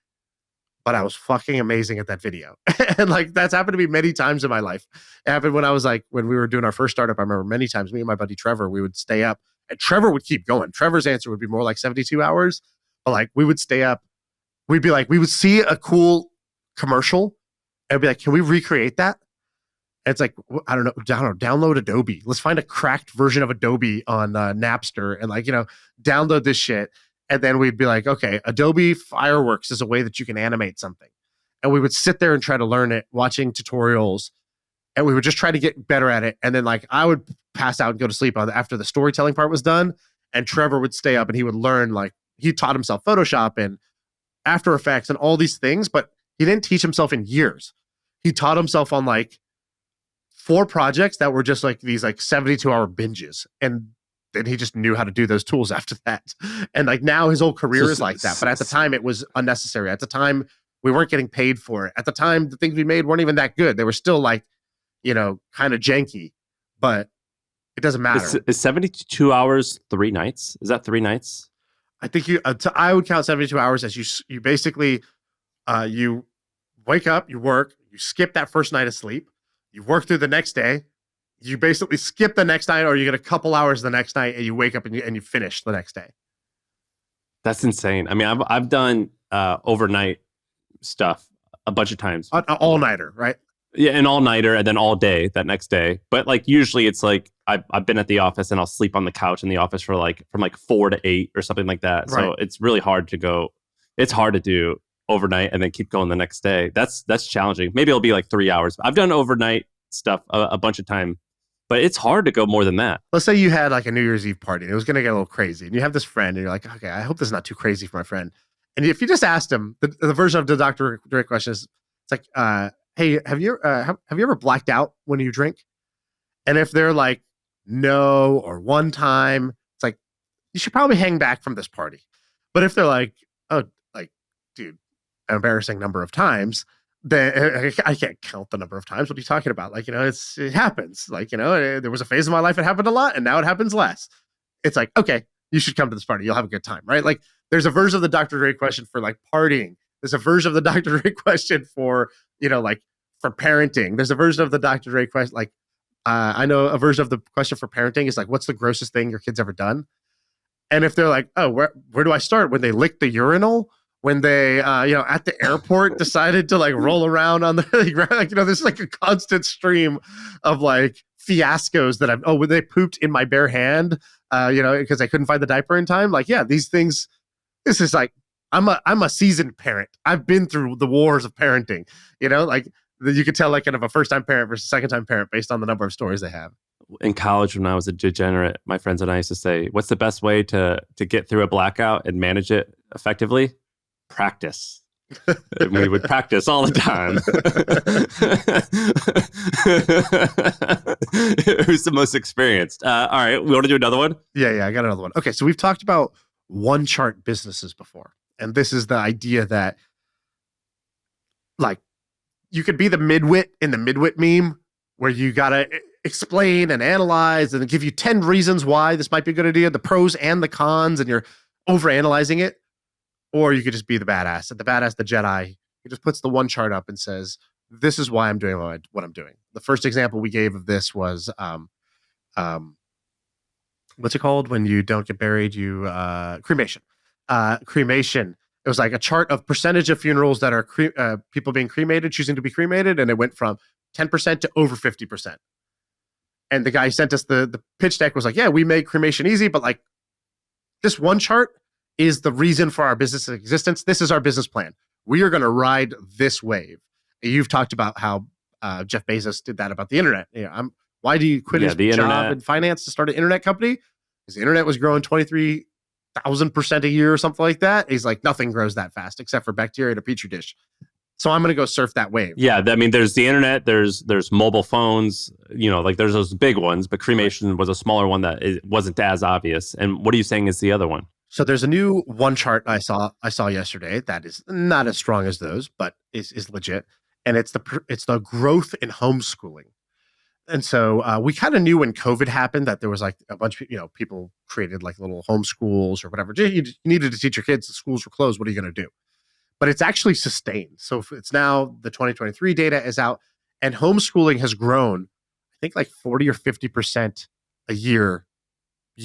S1: but I was fucking amazing at that video. And like, that's happened to me many times in my life. It happened when we were doing our first startup. I remember many times me and my buddy Trevor, we would stay up and Trevor would keep going. Trevor's answer would be more like 72 hours, but like we would stay up. We would see a cool commercial and be like, can we recreate that? It's like, I don't know, download Adobe. Let's find a cracked version of Adobe on Napster and download this shit. And then we'd be like, okay, Adobe Fireworks is a way that you can animate something. And we would sit there and try to learn it, watching tutorials. And we would just try to get better at it. And then I would pass out and go to sleep after the storytelling part was done. And Trevor would stay up and he would learn, he taught himself Photoshop and After Effects and all these things, but he didn't teach himself in years. He taught himself on 4 projects that were just these 72-hour binges, and then he just knew how to do those tools after that. And now his whole career is like that. But at the time it was unnecessary. At the time we weren't getting paid for it. At the time the things we made weren't even that good. They were still kind of janky, but it doesn't matter.
S3: Is 72 hours 3 nights? Is that 3 nights?
S1: I think I would count 72 hours as you basically you wake up, you work, you skip that first night of sleep. You work through the next day, you basically skip the next night, or you get a couple hours the next night and you wake up and you finish the next day.
S3: That's insane. I mean, I've done overnight stuff a bunch of times.
S1: An all-nighter, right?
S3: Yeah, an all-nighter and then all day that next day. But usually it's I've been at the office and I'll sleep on the couch in the office for from 4 to 8 or something like that.
S1: Right.
S3: So it's really hard to go. It's hard to do overnight and then keep going the next day. That's challenging. Maybe it'll be 3 hours. I've done overnight stuff a bunch of time, but it's hard to go more than that.
S1: Let's say you had a New Year's Eve party and it was going to get a little crazy, and you have this friend and you're like, okay, I hope this is not too crazy for my friend. And if you just asked him, the version of the Dr. Dre question is, it's hey, have you ever blacked out when you drink? And if they're like, no, or one time, it's you should probably hang back from this party. But if they're like, oh, dude, an embarrassing number of times, then I can't count the number of times. What are you talking about? It happens. There was a phase of my life it happened a lot, and now it happens less. It's okay, you should come to this party. You'll have a good time, right? There's a version of the Dr. Dre question for partying. There's a version of the Dr. Dre question for for parenting. There's a version of the Dr. Dre question. I know a version of the question for parenting is what's the grossest thing your kid's ever done? And if they're like, oh, where do I start? When they lick the urinal? When they, at the airport decided to roll around on the, there's a constant stream of fiascos that when they pooped in my bare hand, because I couldn't find the diaper in time. Yeah, these things, this is I'm a seasoned parent. I've been through the wars of parenting. You know, like you could tell like kind of a first time parent versus second time parent based on the number of stories they have.
S3: In college, when I was a degenerate, my friends and I used to say, "What's the best way to get through a blackout and manage it effectively? Practice." And we would practice all the time. Who's the most experienced? All right, we want to do another one?
S1: Yeah, I got another one. Okay, so we've talked about one chart businesses before. And this is the idea that like you could be the midwit in the midwit meme where you got to explain and analyze and give you 10 reasons why this might be a good idea, the pros and the cons, and you're overanalyzing it. Or you could just be the badass. And the badass, the Jedi, he just puts the one chart up and says, this is why I'm doing what I'm doing. The first example we gave of this was, what's it called when you don't get buried? Cremation. Cremation. It was like a chart of percentage of funerals that are people being cremated, choosing to be cremated. And it went from 10% to over 50%. And the guy sent us the pitch deck was like, yeah, we make cremation easy, but like this one chart is the reason for our business existence. This is our business plan. We are going to ride this wave. You've talked about how Jeff Bezos did that about the internet. You know, why do you quit his job in finance to start an internet company? Because the internet was growing 23,000% a year or something like that. He's like, nothing grows that fast except for bacteria in a petri dish. So I'm going to go surf that wave.
S3: Yeah, I mean, there's the internet, there's mobile phones, you know, like there's those big ones, but cremation was a smaller one that it wasn't as obvious. And what are you saying is the other one?
S1: So there's a new one chart I saw yesterday that is not as strong as those, but is legit, and it's the growth in homeschooling. And so we kind of knew when COVID happened that there was like a bunch of people created like little homeschools or whatever. You needed to teach your kids. The schools were closed. What are you going to do? But it's actually sustained. So it's now the 2023 data is out, and homeschooling has grown, I think like 40 or 50% a year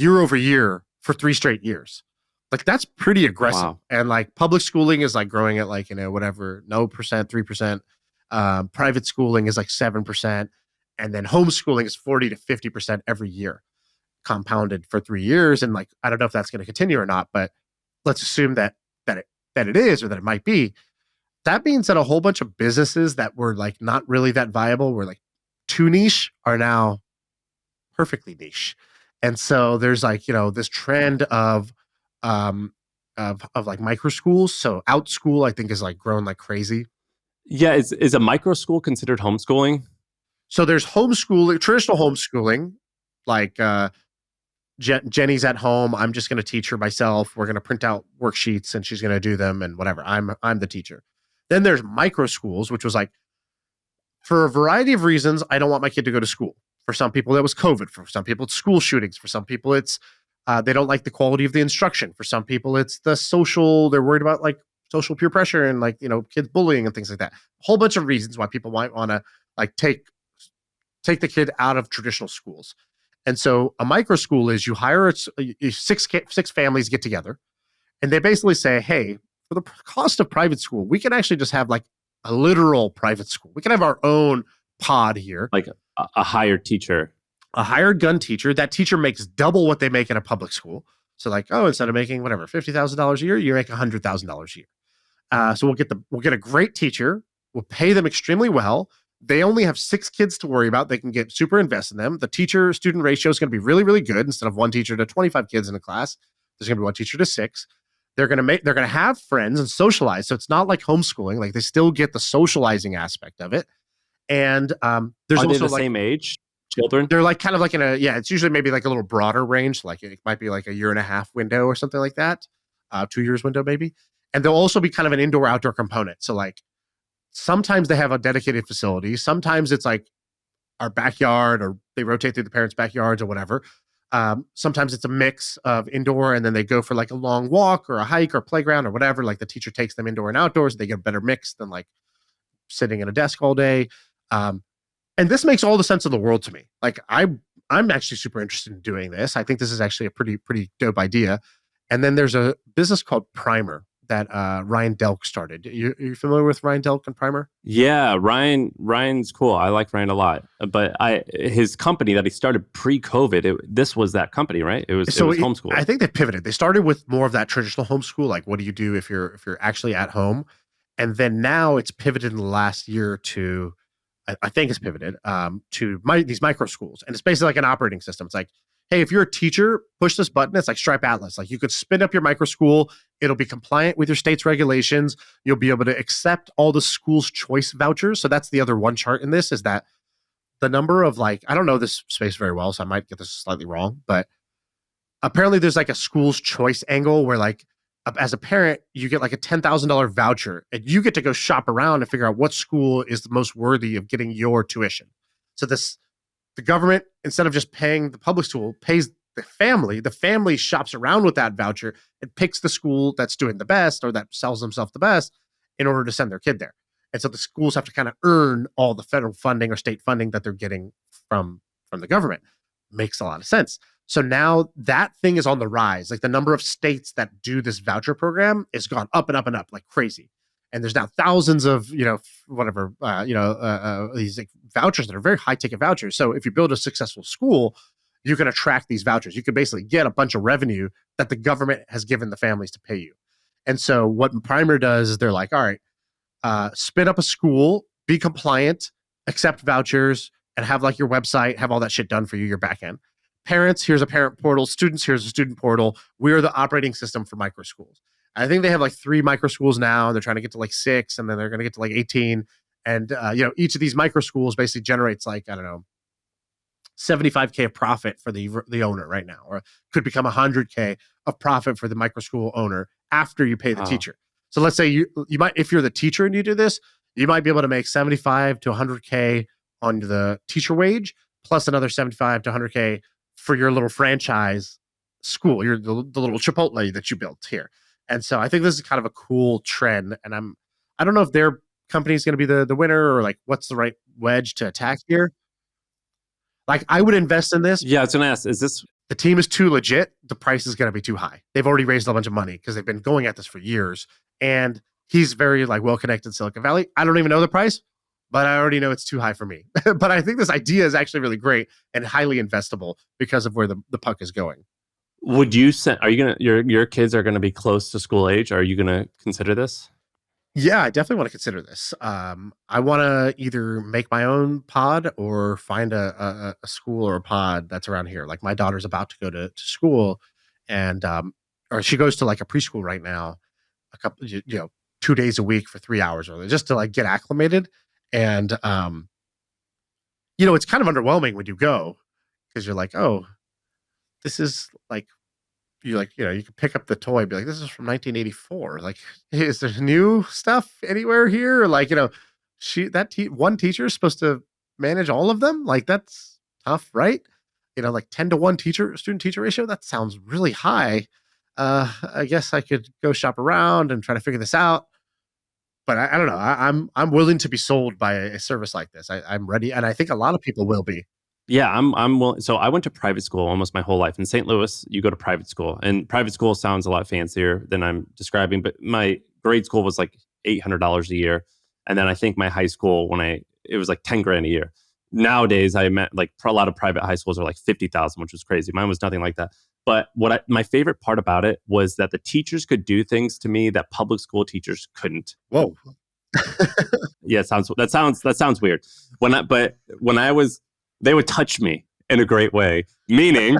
S1: over year for 3 straight years. Like that's pretty aggressive. Wow. And like public schooling is like growing at like, whatever, no percent, 3%. Private schooling is like 7%. And then homeschooling is 40 to 50% every year, compounded for 3 years. And like, I don't know if that's going to continue or not, but let's assume that it is, or that it might be. That means that a whole bunch of businesses that were like not really that viable, were like too niche, are now perfectly niche. And so there's like, this trend of like micro schools. So OutSchool, I think, is like grown like crazy.
S3: Yeah, is a micro school considered homeschooling?
S1: So there's homeschooling, traditional homeschooling, like Jenny's at home. I'm just going to teach her myself. We're going to print out worksheets and she's going to do them and whatever. I'm the teacher. Then there's micro schools, which was like, for a variety of reasons, I don't want my kid to go to school. For some people, that was COVID. For some people, it's school shootings. For some people, it's they don't like the quality of the instruction. For some people, it's the social. They're worried about like social peer pressure and like kids bullying and things like that. A whole bunch of reasons why people might want to like take the kid out of traditional schools. And so a micro school is you hire six families get together, and they basically say, hey, for the cost of private school, we can actually just have like a literal private school. We can have our own pod here,
S3: like a hired teacher.
S1: A hired gun teacher. That teacher makes double what they make in a public school. So like, instead of making whatever $50,000 a year, you make $100,000 a year. So we'll get a great teacher. We'll pay them extremely well. They only have 6 kids to worry about. They can get super invested in them. The teacher-student ratio is going to be really, really good. Instead of one teacher to 25 kids in a class, there's going to be one teacher to 6. They're going to have friends and socialize. So it's not like homeschooling. Like they still get the socializing aspect of it. And there's
S3: Are
S1: also
S3: they the
S1: like,
S3: same age children?
S1: They're like kind of like it's usually maybe like a little broader range. Like it might be like a 1.5 year window or something like that. 2 years window maybe. And they'll also be kind of an indoor-outdoor component. So like sometimes they have a dedicated facility. Sometimes it's like our backyard, or they rotate through the parents' backyards or whatever. Sometimes it's a mix of indoor, and then they go for like a long walk or a hike or playground or whatever. Like the teacher takes them indoor and outdoors. They get a better mix than like sitting at a desk all day. And this makes all the sense in the world to me. Like I'm actually super interested in doing this. I think this is actually a pretty dope idea. And then there's a business called Primer that Ryan Delk started. You familiar with Ryan Delk and Primer?
S3: Yeah, Ryan's cool. I like Ryan a lot. But his company that he started pre-COVID, this was that company, right? It was homeschool.
S1: I think they pivoted. They started with more of that traditional homeschool, like what do you do if you're actually at home, and then now it's pivoted in the last year to, I think it's pivoted to these micro schools, and it's basically like an operating system. It's like, hey, if you're a teacher, push this button. It's like Stripe Atlas. Like you could spin up your micro school. It'll be compliant with your state's regulations. You'll be able to accept all the school's choice vouchers. So that's the other one chart in this, is that the number of, like, I don't know this space very well, so I might get this slightly wrong, but apparently there's like a school's choice angle where, like, as a parent, you get like a $10,000 voucher and you get to go shop around and figure out what school is the most worthy of getting your tuition. So the government, instead of just paying the public school, pays the family. The family shops around with that voucher and picks the school that's doing the best or that sells themselves the best in order to send their kid there. And so the schools have to kind of earn all the federal funding or state funding that they're getting from the government. Makes a lot of sense. So now that thing is on the rise. Like the number of states that do this voucher program has gone up and up and up like crazy. And there's now thousands of, these like vouchers that are very high ticket vouchers. So if you build a successful school, you can attract these vouchers. You can basically get a bunch of revenue that the government has given the families to pay you. And so what Primer does is they're like, all right, spin up a school, be compliant, accept vouchers, and have like your website, have all that shit done for you, your back end. Parents, here's a parent portal. Students, here's a student portal. We're the operating system for micro schools. I think they have like 3 micro schools now. They're trying to get to like 6, and then they're going to get to like 18. And, each of these micro schools basically generates like, I don't know, $75K of profit for the owner right now, or could become $100K of profit for the micro school owner after you pay the teacher. So let's say you might, if you're the teacher and you do this, you might be able to make 75 to 100K on the teacher wage, plus another 75 to 100K for your little franchise school, the little Chipotle that you built here. And so I think this is kind of a cool trend. And I don't know if their company is going to be the winner, or like what's the right wedge to attack here. Like I would invest in this.
S3: Yeah, I was going to ask, is this...
S1: The team is too legit. The price is going to be too high. They've already raised a bunch of money because they've been going at this for years. And he's very like well-connected in Silicon Valley. I don't even know the price, but I already know it's too high for me. But I think this idea is actually really great and highly investable because of where the puck is going.
S3: Would you send? Are you gonna your kids are gonna be close to school age? Are you gonna consider this?
S1: Yeah, I definitely want to consider this. I want to either make my own pod or find a school or a pod that's around here. Like my daughter's about to go to school, and or she goes to like a preschool right now, a couple 2 days a week for 3 hours early, just to like get acclimated. And it's kind of underwhelming when you go, because you're like, oh, this is like, you can pick up the toy and be like, this is from 1984. Like, is there new stuff anywhere here? Or like, one teacher is supposed to manage all of them. Like, that's tough, right? Like 10-to-1 student teacher ratio. That sounds really high. I guess I could go shop around and try to figure this out. But I don't know. I'm willing to be sold by a service like this. I'm ready, and I think a lot of people will be.
S3: Yeah, I'm willing. So I went to private school almost my whole life. In St. Louis, you go to private school, and private school sounds a lot fancier than I'm describing. But my grade school was like $800 a year, and then I think my high school it was like $10,000 a year. Nowadays, I met like a lot of private high schools are like $50,000, which was crazy. Mine was nothing like that. But my favorite part about it was that the teachers could do things to me that public school teachers couldn't.
S1: Whoa.
S3: Yeah, that sounds weird. They would touch me in a great way. Meaning,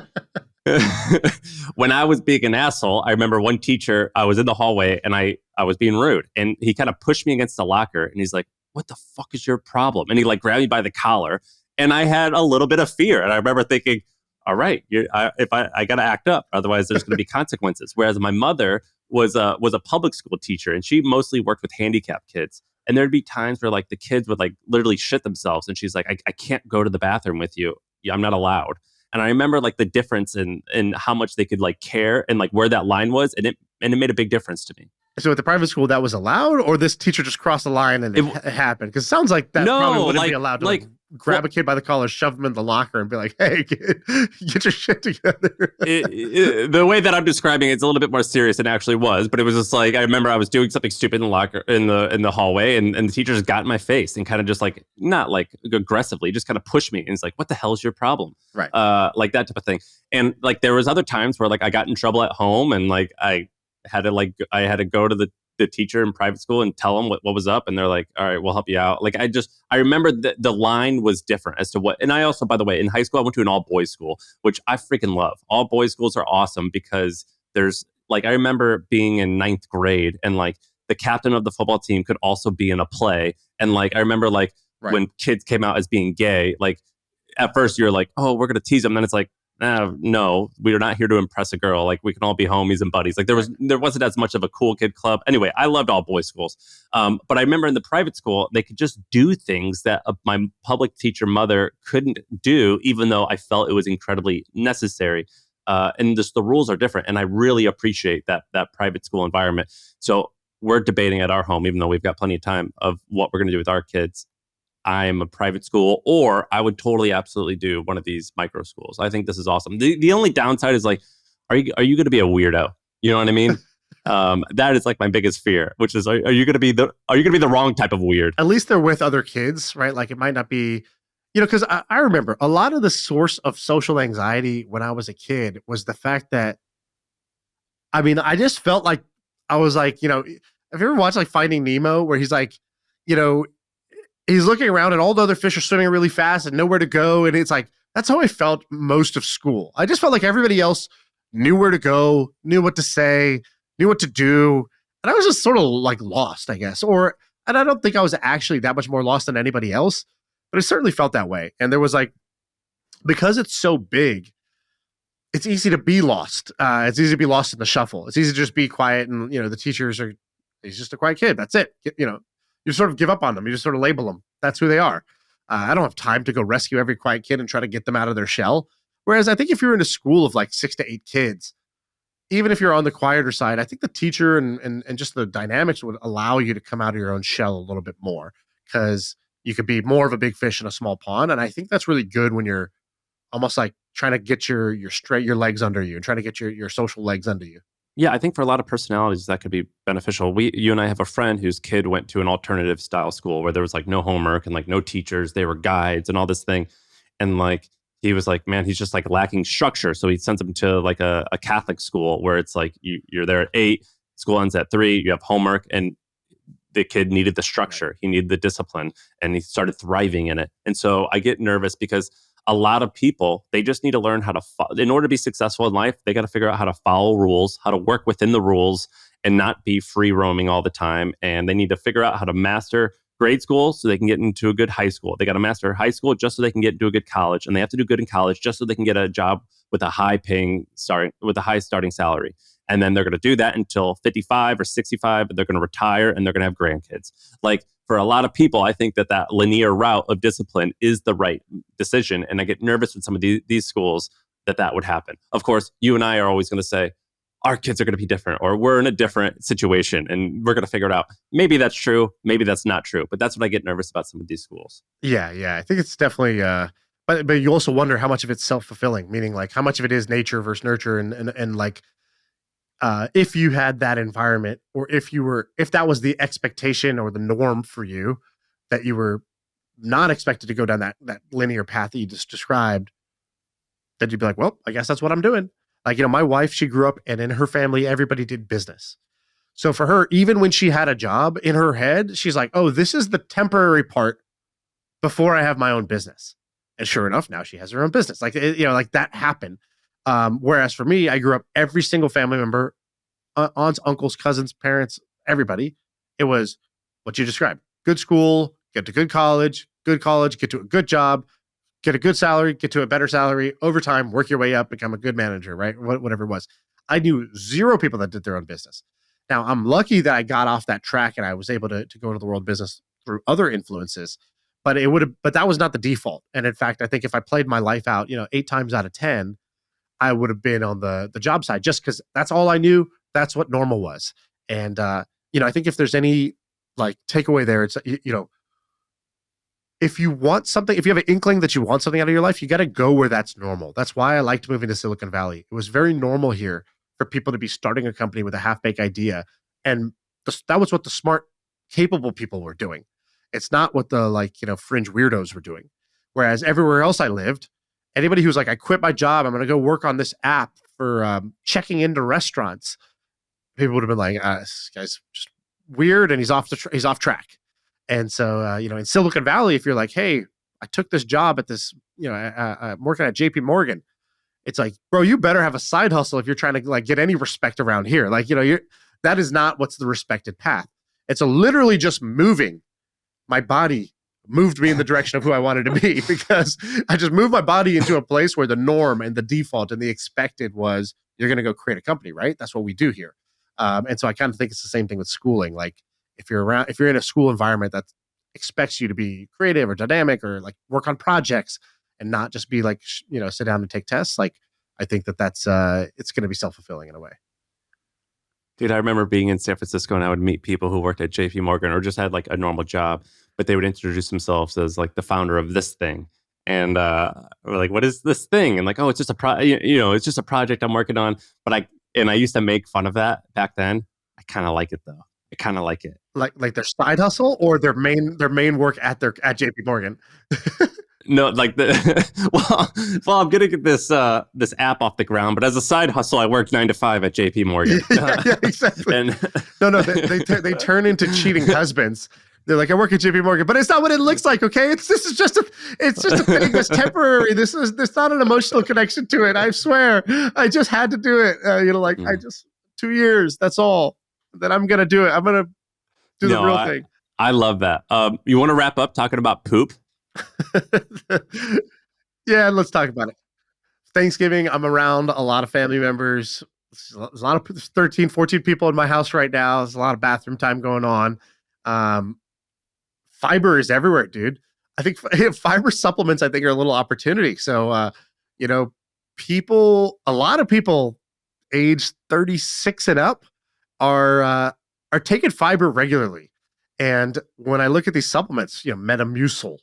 S3: when I was being an asshole, I remember one teacher, I was in the hallway and I was being rude, and he kind of pushed me against the locker, and he's like, "What the fuck is your problem?" And he like grabbed me by the collar, and I had a little bit of fear. And I remember thinking, all right, I got to act up, otherwise there's going to be consequences. Whereas my mother was a public school teacher, and she mostly worked with handicapped kids. And there'd be times where like the kids would like literally shit themselves, and she's like, I can't go to the bathroom with you. I'm not allowed. And I remember like the difference in how much they could like care and like where that line was, and it made a big difference to me. So
S1: at the private school, that was allowed, or this teacher just crossed the line and it happened? Because it sounds like that probably wouldn't be allowed to like grab a kid by the collar, shove him in the locker, and be like, "Hey, kid, get your shit together."
S3: The way that I'm describing it's a little bit more serious than it actually was, but it was just like I remember I was doing something stupid in the locker in the hallway, and the teacher just got in my face and kind of just like not like aggressively, just kind of pushed me, and it's like, "What the hell is your problem?"
S1: Right.
S3: Like that type of thing. And like there was other times where like I got in trouble at home, and like I had to go to the teacher in private school and tell them what was up, and they're like, all right, we'll help you out. Like I remember the line was different as to what. And I also, by the way, in high school I went to an all boys school, which I freaking love. All boys schools are awesome because there's like I remember being in 9th grade, and like the captain of the football team could also be in a play, and like I remember like when kids came out as being gay, like at first you're like, oh, we're gonna tease them, then it's like, no, we are not here to impress a girl. Like we can all be homies and buddies. Like there wasn't as much of a cool kid club. Anyway, I loved all boys schools. But I remember in the private school, they could just do things that my public teacher mother couldn't do, even though I felt it was incredibly necessary. And just the rules are different. And I really appreciate that private school environment. So we're debating at our home, even though we've got plenty of time, of what we're going to do with our kids. I'm a private school, or I would totally absolutely do one of these micro schools. I think this is awesome. The only downside is like, are you going to be a weirdo? You know what I mean? That is like my biggest fear, which is, are you going to be the wrong type of weird?
S1: At least they're with other kids, right? Like it might not be, because I remember a lot of the source of social anxiety when I was a kid was the fact that, I mean, I just felt like I was like, have you ever watched like Finding Nemo, where he's like, he's looking around and all the other fish are swimming really fast and nowhere to go. And it's like, that's how I felt most of school. I just felt like everybody else knew where to go, knew what to say, knew what to do. And I was just sort of like lost, I guess. And I don't think I was actually that much more lost than anybody else, but it certainly felt that way. And there was like, because it's so big, it's easy to be lost. It's easy to be lost in the shuffle. It's easy to just be quiet. And, the teachers he's just a quiet kid. That's it. You sort of give up on them. You just sort of label them. That's who they are. I don't have time to go rescue every quiet kid and try to get them out of their shell. Whereas I think if you're in a school of like 6 to 8 kids, even if you're on the quieter side, I think the teacher and just the dynamics would allow you to come out of your own shell a little bit more, because you could be more of a big fish in a small pond. And I think that's really good when you're almost like trying to get your legs under you and trying to get your social legs under you.
S3: Yeah, I think for a lot of personalities that could be beneficial. You and I have a friend whose kid went to an alternative style school where there was like no homework and like no teachers. They were guides and all this thing. And like, he was like, man, he's just like lacking structure. So he sends him to like a Catholic school where it's like you're there at 8, school ends at 3, you have homework, and the kid needed the structure. He needed the discipline, and he started thriving in it. And so I get nervous because a lot of people, they just need to learn how to, in order to be successful in life, they got to figure out how to follow rules, how to work within the rules and not be free roaming all the time. And they need to figure out how to master grade school so they can get into a good high school. They got to master high school just so they can get into a good college. And they have to do good in college just so they can get a job with a high starting salary. And then they're going to do that until 55 or 65, but they're going to retire and they're going to have grandkids. Like, for a lot of people, I think that linear route of discipline is the right decision. And I get nervous with some of these schools that would happen. Of course, you and I are always going to say, our kids are going to be different, or we're in a different situation and we're going to figure it out. Maybe that's true. Maybe that's not true. But that's what I get nervous about some of these schools.
S1: Yeah. I think it's definitely, but you also wonder how much of it's self-fulfilling, meaning like how much of it is nature versus nurture, and like, if you had that environment, or if that was the expectation or the norm for you, that you were not expected to go down that linear path that you just described, that you'd be like, well, I guess that's what I'm doing. Like, my wife, she grew up and in her family, everybody did business. So for her, even when she had a job in her head, she's like, oh, this is the temporary part before I have my own business. And sure enough, now she has her own business. Like, like that happened. Whereas for me, I grew up, every single family member, aunts, uncles, cousins, parents, everybody, it was what you described. Good school, get to good college, get to a good job, get a good salary, get to a better salary, over time, work your way up, become a good manager, right? Whatever it was. I knew 0 people that did their own business. Now, I'm lucky that I got off that track and I was able to go into the world of business through other influences, but that was not the default. And in fact, I think if I played my life out, 8 times out of 10, I would have been on the job side, just because that's all I knew. That's what normal was. And, I think if there's any like takeaway there, it's, if you want something, if you have an inkling that you want something out of your life, you got to go where that's normal. That's why I liked moving to Silicon Valley. It was very normal here for people to be starting a company with a half-baked idea. And that was what the smart, capable people were doing. It's not what the fringe weirdos were doing. Whereas everywhere else I lived, anybody who's like, I quit my job, I'm going to go work on this app for checking into restaurants, people would have been like, this guy's just weird and he's off track. And so, in Silicon Valley, if you're like, hey, I took this job at this, I'm working at JP Morgan. It's like, bro, you better have a side hustle if you're trying to get any respect around here. That is not what's the respected path. It's literally just moving. My body moved me in the direction of who I wanted to be because I just moved my body into a place where the norm and the default and the expected was you're going to go create a company, right? That's what we do here. And so I kind of think it's the same thing with schooling. Like if you're in a school environment that expects you to be creative or dynamic or work on projects and not just be sit down and take tests, I think that's it's going to be self-fulfilling in a way.
S3: Dude, I remember being in San Francisco and I would meet people who worked at JP Morgan or just had a normal job, but they would introduce themselves as the founder of this thing. And we're like, what is this thing? And oh, it's just it's just a project I'm working on. But I used to make fun of that back then. I kind of like it though. I kind of like it.
S1: Like their side hustle or their main work at JP Morgan.
S3: No, well, I'm gonna get this app off the ground, but as a side hustle, I worked 9 to 5 at JP Morgan.
S1: yeah, exactly. And no, they turn into cheating husbands. They're like, I work at JP Morgan, but it's not what it looks like. Okay, it's just a thing. It's temporary. There's not an emotional connection to it. I swear, I just had to do it. I just 2 years. That's all. Then I'm gonna do it. I'm gonna do the real thing.
S3: I love that. You want to wrap up talking about poop?
S1: Yeah, let's talk about it. Thanksgiving, I'm around a lot of family members. There's a lot of 13, 14 people in my house right now. There's a lot of bathroom time going on. Fiber is everywhere, dude. I think fiber supplements, are a little opportunity. So, a lot of people age 36 and up are taking fiber regularly. And when I look at these supplements, Metamucil,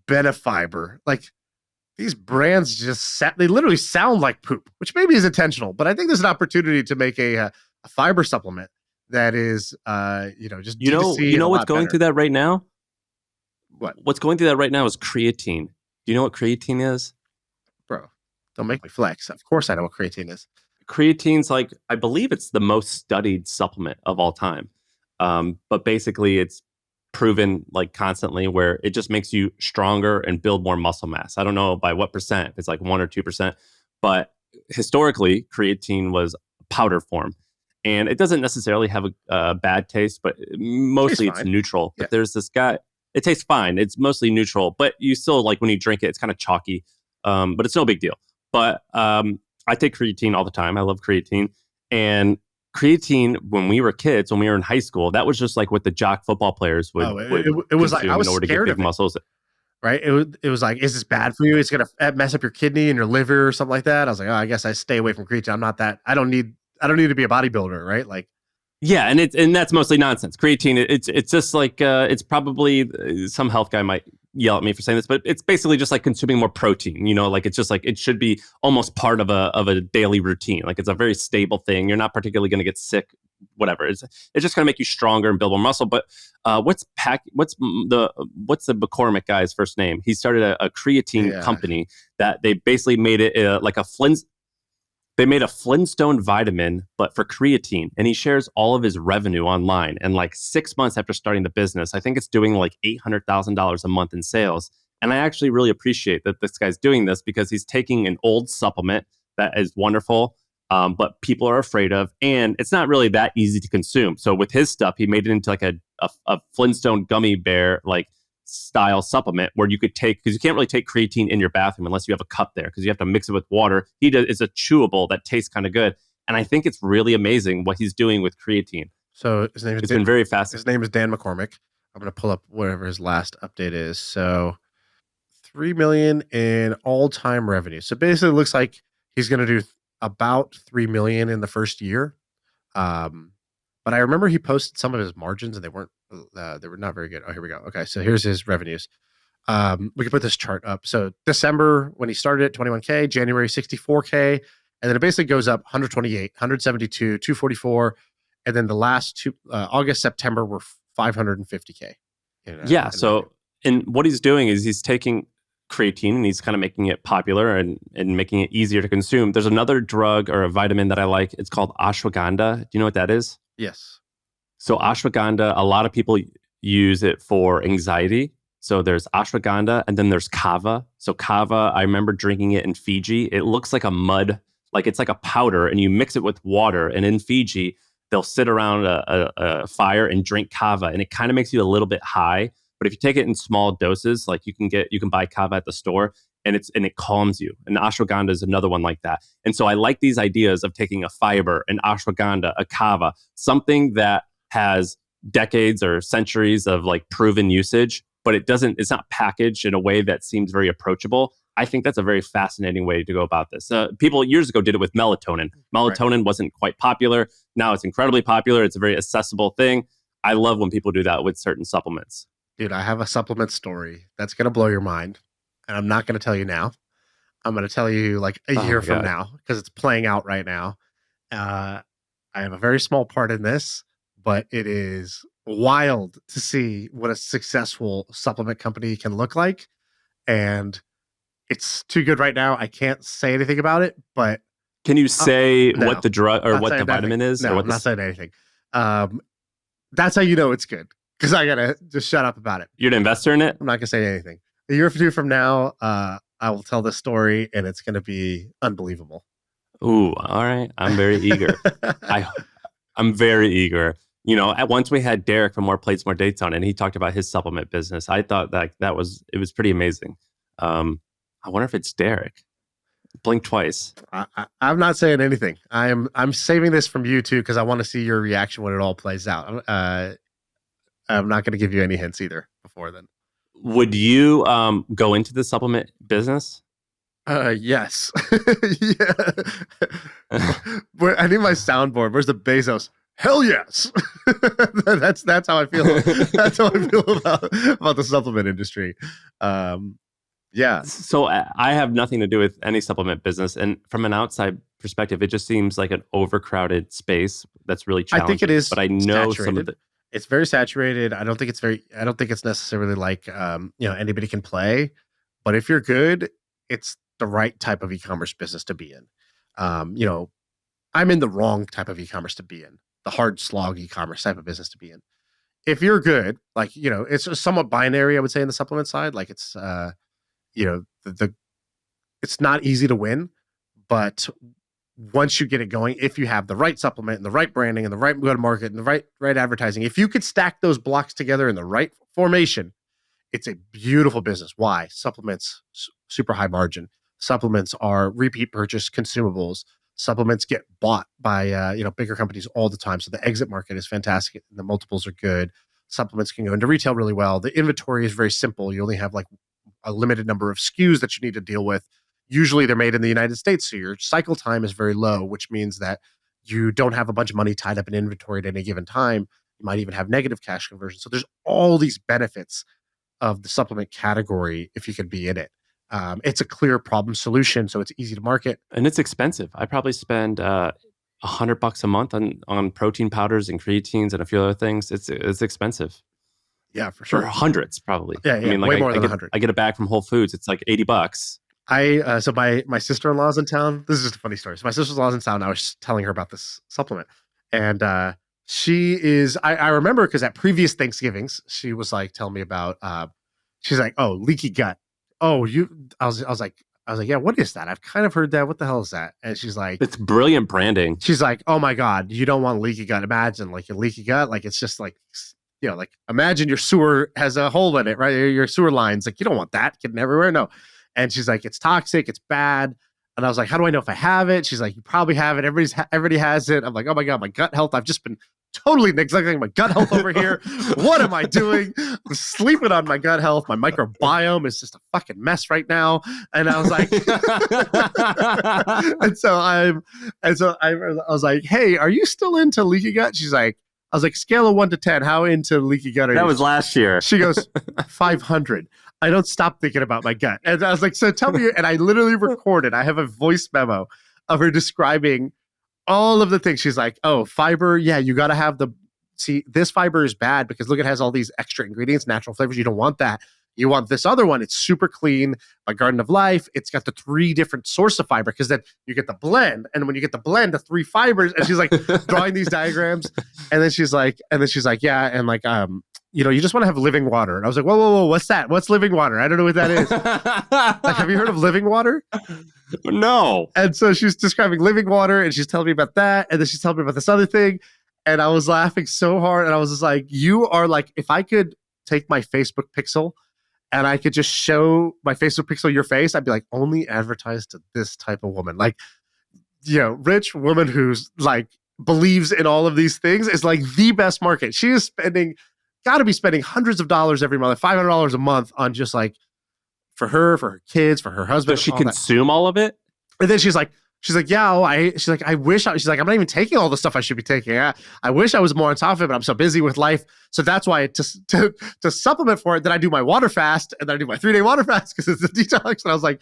S1: Benefiber, these brands they literally sound like poop, which maybe is intentional, but I think there's an opportunity to make a fiber supplement that is, just
S3: what's going through that right now? What's going through that right now is creatine. Do you know what creatine is?
S1: Bro, don't make me flex. Of course I know what creatine is.
S3: Creatine's I believe it's the most studied supplement of all time. But basically it's proven constantly where it just makes you stronger and build more muscle mass. I don't know by what percent, if it's 1 or 2%, but historically creatine was powder form and it doesn't necessarily have a bad taste, but mostly it's neutral. But there's this guy, it tastes fine. It's mostly neutral, but you still when you drink it, it's kind of chalky, but it's no big deal. But I take creatine all the time. I love creatine. And creatine, when we were kids, when we were in high school, that was just what the jock football players would.
S1: It was I was scared of muscles. Right? It was is this bad for you? It's gonna mess up your kidney and your liver or something like that. I was like, oh, I guess I stay away from creatine. I'm not that. I don't need to be a bodybuilder, right?
S3: Yeah, and that's mostly nonsense. Creatine, it's just it's probably some health guy might yell at me for saying this, but it's basically just consuming more protein. It's just it should be almost part of a daily routine. It's a very stable thing. You're not particularly going to get sick. Whatever. It's just going to make you stronger and build more muscle. But what's the McCormick guy's first name? He started a creatine company that they basically made it They made a Flintstone vitamin, but for creatine, and he shares all of his revenue online. And 6 months after starting the business, I think it's doing $800,000 a month in sales. And I actually really appreciate that this guy's doing this because he's taking an old supplement that is wonderful, but people are afraid of, and it's not really that easy to consume. So with his stuff, he made it into a Flintstone gummy bear style supplement where you could take, because you can't really take creatine in your bathroom unless you have a cup there because you have to mix it with water. It's a chewable that tastes kind of good. And I think it's really amazing what he's doing with creatine.
S1: So his name is
S3: been very fast.
S1: His name is Dan McCormick. I'm going to pull up whatever his last update is. So 3 million in all-time revenue. So basically it looks like he's going to do about 3 million in the first year. But I remember he posted some of his margins and they were not very good. Oh, here we go. Okay, so here's his revenues. we can put this chart up. So December when he started at 21K, January 64K, and then it basically goes up 128, 172, 244, and then the last two August, September were 550K.
S3: So and what he's doing is he's taking creatine and he's kind of making it popular and making it easier to consume. There's another drug or a vitamin that I like. It's called ashwagandha. Do you know what that is?
S1: Yes.
S3: So ashwagandha, a lot of people use it for anxiety. So there's ashwagandha and then there's kava. So kava, I remember drinking it in Fiji. It looks like a mud, like it's like a powder, and you mix it with water. And in Fiji, they'll sit around a fire and drink kava, and it kind of makes you a little bit high. But if you take it in small doses, like you can buy kava at the store, and it calms you. And ashwagandha is another one like that. And so I like these ideas of taking a fiber, an ashwagandha, a kava, something that has decades or centuries of like proven usage, but it's not packaged in a way that seems very approachable. I think that's a very fascinating way to go about this. People years ago did it with melatonin. Melatonin wasn't quite popular. Now it's incredibly popular. It's a very accessible thing. I love when people do that with certain supplements.
S1: Dude, I have a supplement story that's going to blow your mind. And I'm not going to tell you now. I'm going to tell you like a year from now because it's playing out right now. I have a very small part in this, but it is wild to see what a successful supplement company can look like. And it's too good right now. I can't say anything about it, but
S3: can you say
S1: no,
S3: what the drug or what the vitamin is?
S1: No,
S3: or what
S1: I'm not saying anything. That's how you know it's good, because I gotta just shut up about it.
S3: You're an investor in it?
S1: I'm not gonna say anything. A year or two from now, I will tell this story, and it's gonna be unbelievable.
S3: Ooh, all right. I'm very eager. I'm very eager. You know, at once we had Derek from More Plates, More Dates on, and he talked about his supplement business. I thought that it was pretty amazing. I wonder if it's Derek. Blink twice.
S1: I'm not saying anything. I'm saving this from you too, because I want to see your reaction when it all plays out. I'm not going to give you any hints either before then.
S3: Would you go into the supplement business?
S1: Yes. Yeah. I need my soundboard. Where's the Bezos? Hell yes. That's how I feel. That's how I feel about the supplement industry. Yeah.
S3: So I have nothing to do with any supplement business, and from an outside perspective, it just seems like an overcrowded space that's really challenging.
S1: I think it is,
S3: but I know
S1: saturated.
S3: some of the.
S1: It's very saturated. I don't think it's necessarily like anybody can play, but if you're good, it's the right type of e-commerce business to be in. I'm in the wrong type of e-commerce to be in, the hard slog e-commerce type of business to be in. If you're good, like, it's somewhat binary, I would say, in the supplement side. Like it's, it's not easy to win, but once you get it going, if you have the right supplement and the right branding and the right go-to-market and the right advertising, if you could stack those blocks together in the right formation, it's a beautiful business. Why? Supplements, super high margin. Supplements are repeat purchase consumables. Supplements get bought by bigger companies all the time. So the exit market is fantastic. The multiples are good. Supplements can go into retail really well. The inventory is very simple. You only have like a limited number of SKUs that you need to deal with. Usually they're made in the United States, so your cycle time is very low, which means that you don't have a bunch of money tied up in inventory at any given time. You might even have negative cash conversion. So there's all these benefits of the supplement category if you could be in it. It's a clear problem solution, so it's easy to market.
S3: And it's expensive. I probably spend $100 a month on protein powders and creatines and a few other things. It's expensive.
S1: Yeah, for sure.
S3: For hundreds, probably.
S1: Yeah, I mean, way more than 100.
S3: I get a bag from Whole Foods. It's like $80.
S1: So my sister-in-law's in town. This is just a funny story. So my sister-in-law's in town. I was telling her about this supplement, and she is. I remember because at previous Thanksgivings, she was like telling me about. She's like, "Oh, leaky gut. Oh, you." I was like, "Yeah, what is that? I've kind of heard that. What the hell is that?" And she's like,
S3: "It's brilliant branding."
S1: She's like, "Oh my God, you don't want leaky gut. Imagine like a leaky gut. Like it's just like." Like imagine your sewer has a hole in it, right? Your sewer lines, like you don't want that getting everywhere. No. And she's like, it's toxic, it's bad. And I was like, how do I know if I have it? She's like, you probably have it. Everybody has it. I'm like, oh my God, my gut health. I've just been totally neglecting my gut health over here. What am I doing? I'm sleeping on my gut health. My microbiome is just a fucking mess right now. And I was like, I was like, hey, are you still into leaky gut? She's like, I was like, scale of 1 to 10, how into leaky gut are you?
S3: That was last year.
S1: She goes, 500. I don't stop thinking about my gut. And I was like, so tell me, and I literally recorded, I have a voice memo of her describing all of the things. She's like, oh, fiber, yeah, you got to have this fiber is bad because look, it has all these extra ingredients, natural flavors. You don't want that. You want this other one. It's super clean by Garden of Life. It's got the 3 different source of fiber because then you get the blend. And when you get the blend, the 3 fibers, and she's like drawing these diagrams. And then she's like, yeah. And like, you just want to have living water. And I was like, whoa, what's that? What's living water? I don't know what that is. Like, have you heard of living water?
S3: No.
S1: And so she's describing living water and she's telling me about that. And then she's telling me about this other thing. And I was laughing so hard. And I was just like, you are like, if I could take my Facebook pixel and I could just show my Facebook pixel your face, I'd be like, only advertise to this type of woman. Like, rich woman who's like believes in all of these things is like the best market. She is got to be spending hundreds of dollars every month, $500 a month on just like for her kids, for her husband.
S3: Does she consume all of it?
S1: And then she's like, yeah, I wish she's like, I'm not even taking all the stuff I should be taking. I wish I was more on top of it, but I'm so busy with life. So that's why to supplement for it, then I do my water fast and then I do my 3-day water fast because it's a detox. And I was like,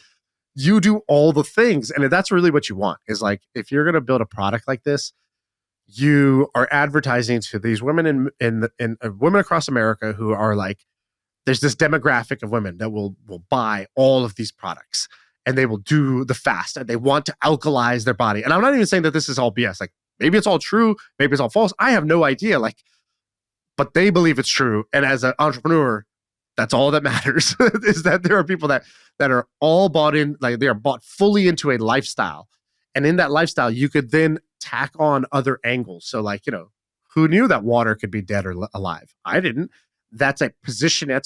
S1: you do all the things. And that's really what you want is like, if you're going to build a product like this, you are advertising to these women in women across America who are like, there's this demographic of women that will buy all of these products. And they will do the fast and they want to alkalize their body. And I'm not even saying that this is all BS. Like maybe it's all true. Maybe it's all false. I have no idea. Like, but they believe it's true. And as an entrepreneur, that's all that matters is that there are people that are all bought in, like they are bought fully into a lifestyle. And in that lifestyle, you could then tack on other angles. So like, who knew that water could be dead or alive? I didn't. That's a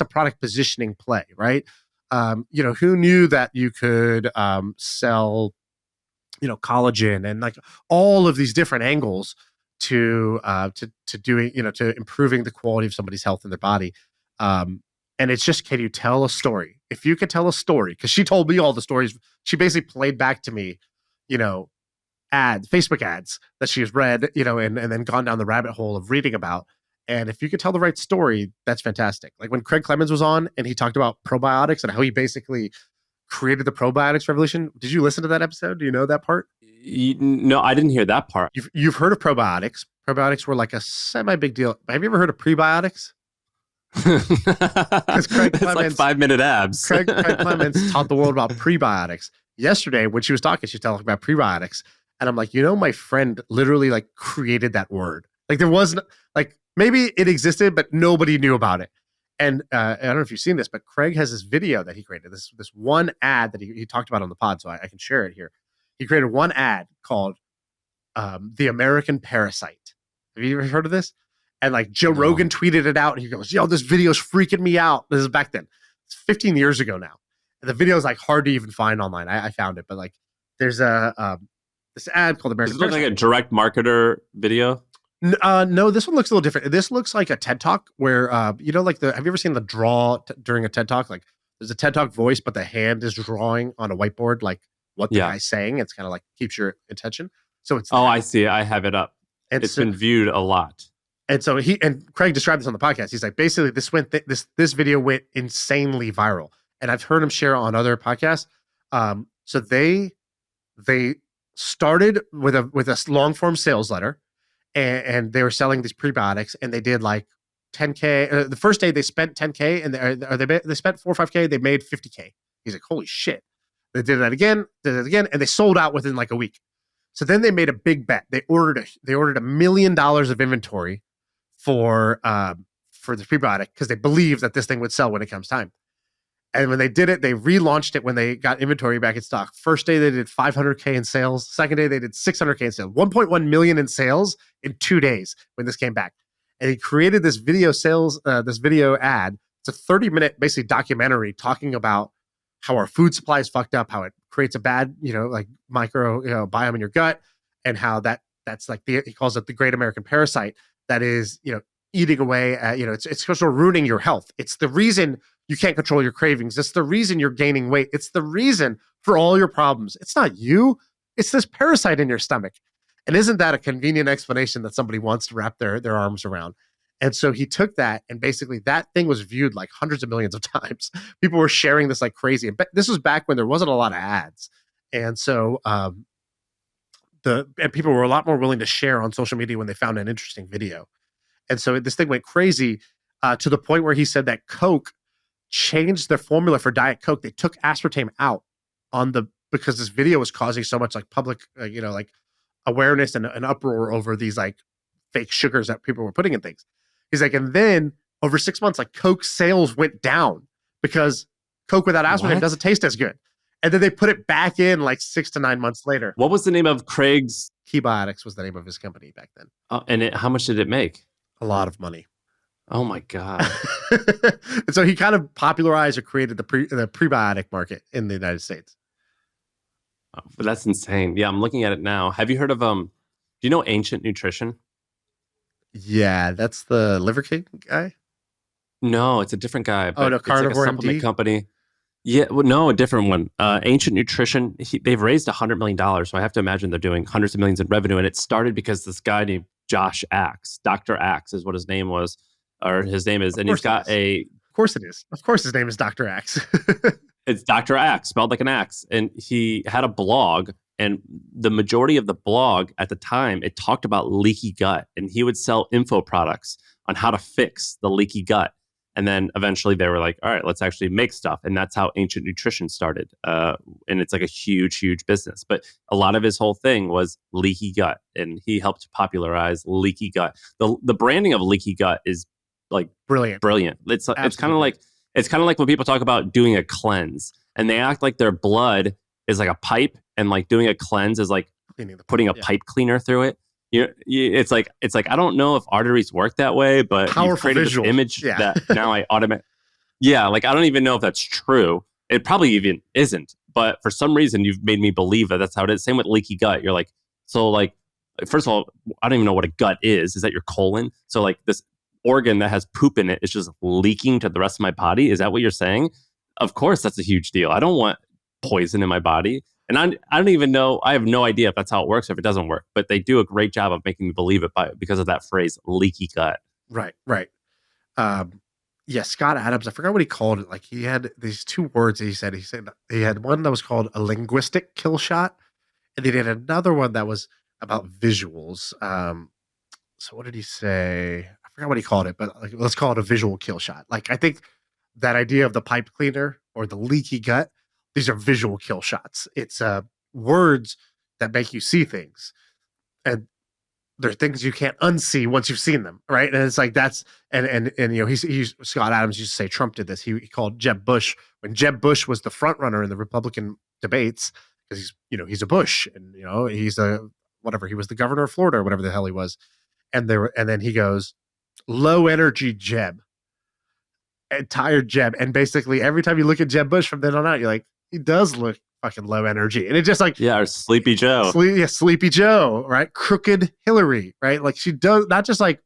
S1: product positioning play, right? Who knew that you could sell, collagen and like all of these different angles to doing, to improving the quality of somebody's health in their body. And it's just, can you tell a story? If you could tell a story, because she told me all the stories, she basically played back to me, Facebook ads that she's read, and then gone down the rabbit hole of reading about. And if you could tell the right story, that's fantastic. Like when Craig Clemens was on and he talked about probiotics and how he basically created the probiotics revolution. Did you listen to that episode? Do you know that part?
S3: No, I didn't hear that part.
S1: You've heard of probiotics. Probiotics were like a semi-big deal. Have you ever heard of prebiotics?
S3: It's like 5-minute abs.
S1: Craig Clemens taught the world about prebiotics. Yesterday, when she was talking, she talked about prebiotics. And I'm like, my friend literally like created that word. Like there wasn't like, maybe it existed, but nobody knew about it. And I don't know if you've seen this, but Craig has this video that he created. This one ad that he talked about on the pod, so I can share it here. He created one ad called The American Parasite. Have you ever heard of this? And like Joe Rogan tweeted it out and he goes, yo, this video's freaking me out. This is back then. It's 15 years ago now. And the video is like hard to even find online. I found it, but like there's this ad called American Parasite. Does it look
S3: like a direct marketer video?
S1: No, this one looks a little different. This looks like a TED Talk where, have you ever seen the draw during a TED Talk? Like there's a TED Talk voice, but the hand is drawing on a whiteboard, like what the guy's saying. It's kind of like keeps your attention. So it's,
S3: I see. I have it up. And it's been viewed a lot.
S1: And so Craig described this on the podcast. He's like, basically this video went insanely viral. And I've heard him share on other podcasts. So they started with a long form sales letter. And they were selling these prebiotics, and they did like 10K. The first day they spent 10K, and they spent 4 or 5K. They made 50K. He's like, holy shit! They did that again, and they sold out within like a week. So then they made a big bet. They ordered $1 million of inventory for the prebiotic because they believed that this thing would sell when it comes time. And when they did it, they relaunched it when they got inventory back in stock. First day, they did 500K in sales. Second day, they did 600K in sales. 1.1 million in sales in 2 days when this came back. And he created this video ad. It's a 30-minute basically documentary talking about how our food supply is fucked up, how it creates a bad, like micro, biome in your gut, and how that's like he calls it the great American parasite that is, eating away at, it's sort of ruining your health. It's the reason you can't control your cravings. It's the reason you're gaining weight. It's the reason for all your problems. It's not you. It's this parasite in your stomach. And isn't that a convenient explanation that somebody wants to wrap their arms around? And so he took that, and basically that thing was viewed like hundreds of millions of times. People were sharing this like crazy. And this was back when there wasn't a lot of ads. And so and people were a lot more willing to share on social media when they found an interesting video. And so this thing went crazy to the point where he said that Coke changed their formula for Diet Coke. They took aspartame out because this video was causing so much like public, like awareness and an uproar over these like fake sugars that people were putting in things. He's like, and then over 6 months, like Coke sales went down because Coke without aspartame doesn't taste as good. And then they put it back in like 6 to 9 months later.
S3: What was the name of Craig's?
S1: Kebiotics was the name of his company back then.
S3: And how much did it make?
S1: A lot of money.
S3: Oh my God.
S1: And so he kind of popularized or created the prebiotic market in the United States.
S3: Oh, but that's insane. Yeah, I'm looking at it now. Have you heard of do you know Ancient Nutrition?
S1: Yeah, that's the Liver King guy?
S3: No, it's a different guy.
S1: Oh, no, Carnivore
S3: it's like a supplement
S1: MD?
S3: company. Yeah, well, no, a different one. Ancient Nutrition, they've raised $100 million. So I have to imagine they're doing hundreds of millions in revenue. And it started because this guy named Josh Axe, Dr. Axe is what his name was, or his name is. And he's got Of
S1: course it is. Of course his name is Dr. Axe.
S3: It's Dr. Axe, spelled like an axe. And he had a blog, and the majority of the blog at the time, it talked about leaky gut. And he would sell info products on how to fix the leaky gut. And then eventually they were like, all right, let's actually make stuff. And that's how Ancient Nutrition started. And it's like a huge, huge business. But a lot of his whole thing was leaky gut. And he helped popularize leaky gut. The branding of leaky gut is like
S1: brilliant.
S3: It's kind of like when people talk about doing a cleanse, and they act like their blood is like a pipe, and like doing a cleanse is like putting a pipe cleaner through it. It's like I don't know if arteries work that way, but you've created this image that now I automatically. Yeah, like I don't even know if that's true. It probably even isn't. But for some reason, you've made me believe that that's how it is. Same with leaky gut. You're like, so like, first of all, I don't even know what a gut is. Is that your colon? So like this organ that has poop in it is just leaking to the rest of my body. Is that what you're saying? Of course, that's a huge deal. I don't want poison in my body. And I don't even know, I have no idea if that's how it works or if it doesn't work, but they do a great job of making me believe it because of that phrase, leaky gut.
S1: Right. Yeah, Scott Adams, I forgot what he called it. Like he had these two words that he said. He said he had one that was called a linguistic kill shot, and he had another one that was about visuals. So what did he say? I forgot what he called it, but like, let's call it a visual kill shot. Like I think that idea of the pipe cleaner or the leaky gut, these are visual kill shots. It's words that make you see things, and they're things you can't unsee once you've seen them, right? And it's like that's and he's Scott Adams used to say Trump did this. He called Jeb Bush when Jeb Bush was the front runner in the Republican debates because he's a Bush and he's a whatever, he was the governor of Florida or whatever the hell he was, and then he goes low energy Jeb and tired Jeb, and basically every time you look at Jeb Bush from then on out, you're like, he does look fucking low energy. And it just like,
S3: or Sleepy Joe.
S1: Sleepy Joe, right? Crooked Hillary, right? Like she does not just like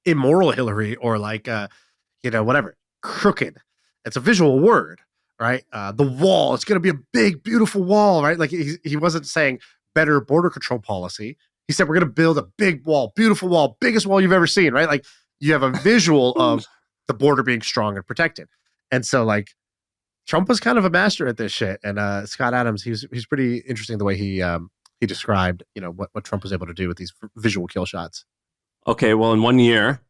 S1: immoral Hillary or like, whatever, crooked. It's a visual word, right? The wall, it's going to be a big, beautiful wall, right? Like he wasn't saying better border control policy. He said, we're going to build a big wall, beautiful wall, biggest wall you've ever seen, right? Like you have a visual of the border being strong and protected. And so like, Trump was kind of a master at this shit, and Scott Adams, he's pretty interesting the way he described, what Trump was able to do with these visual kill shots.
S3: Okay, well, in 1 year,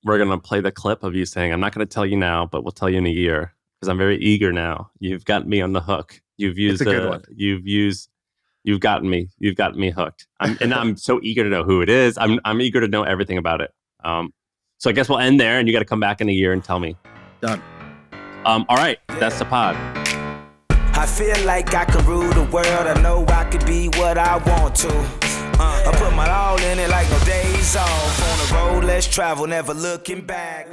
S3: we're gonna play the clip of you saying, "I'm not gonna tell you now, but we'll tell you in a year," because I'm very eager now. You've got me on the hook. You've used
S1: it's a good one.
S3: You've gotten me. You've gotten me hooked. I'm so eager to know who it is. I'm eager to know everything about it. So I guess we'll end there, and you got to come back in a year and tell me.
S1: Done.
S3: All right, that's the pod.
S2: I feel like I could rule the world. I know I could be what I want to. I put my all in it like no days off. On the road, let's travel, never looking back.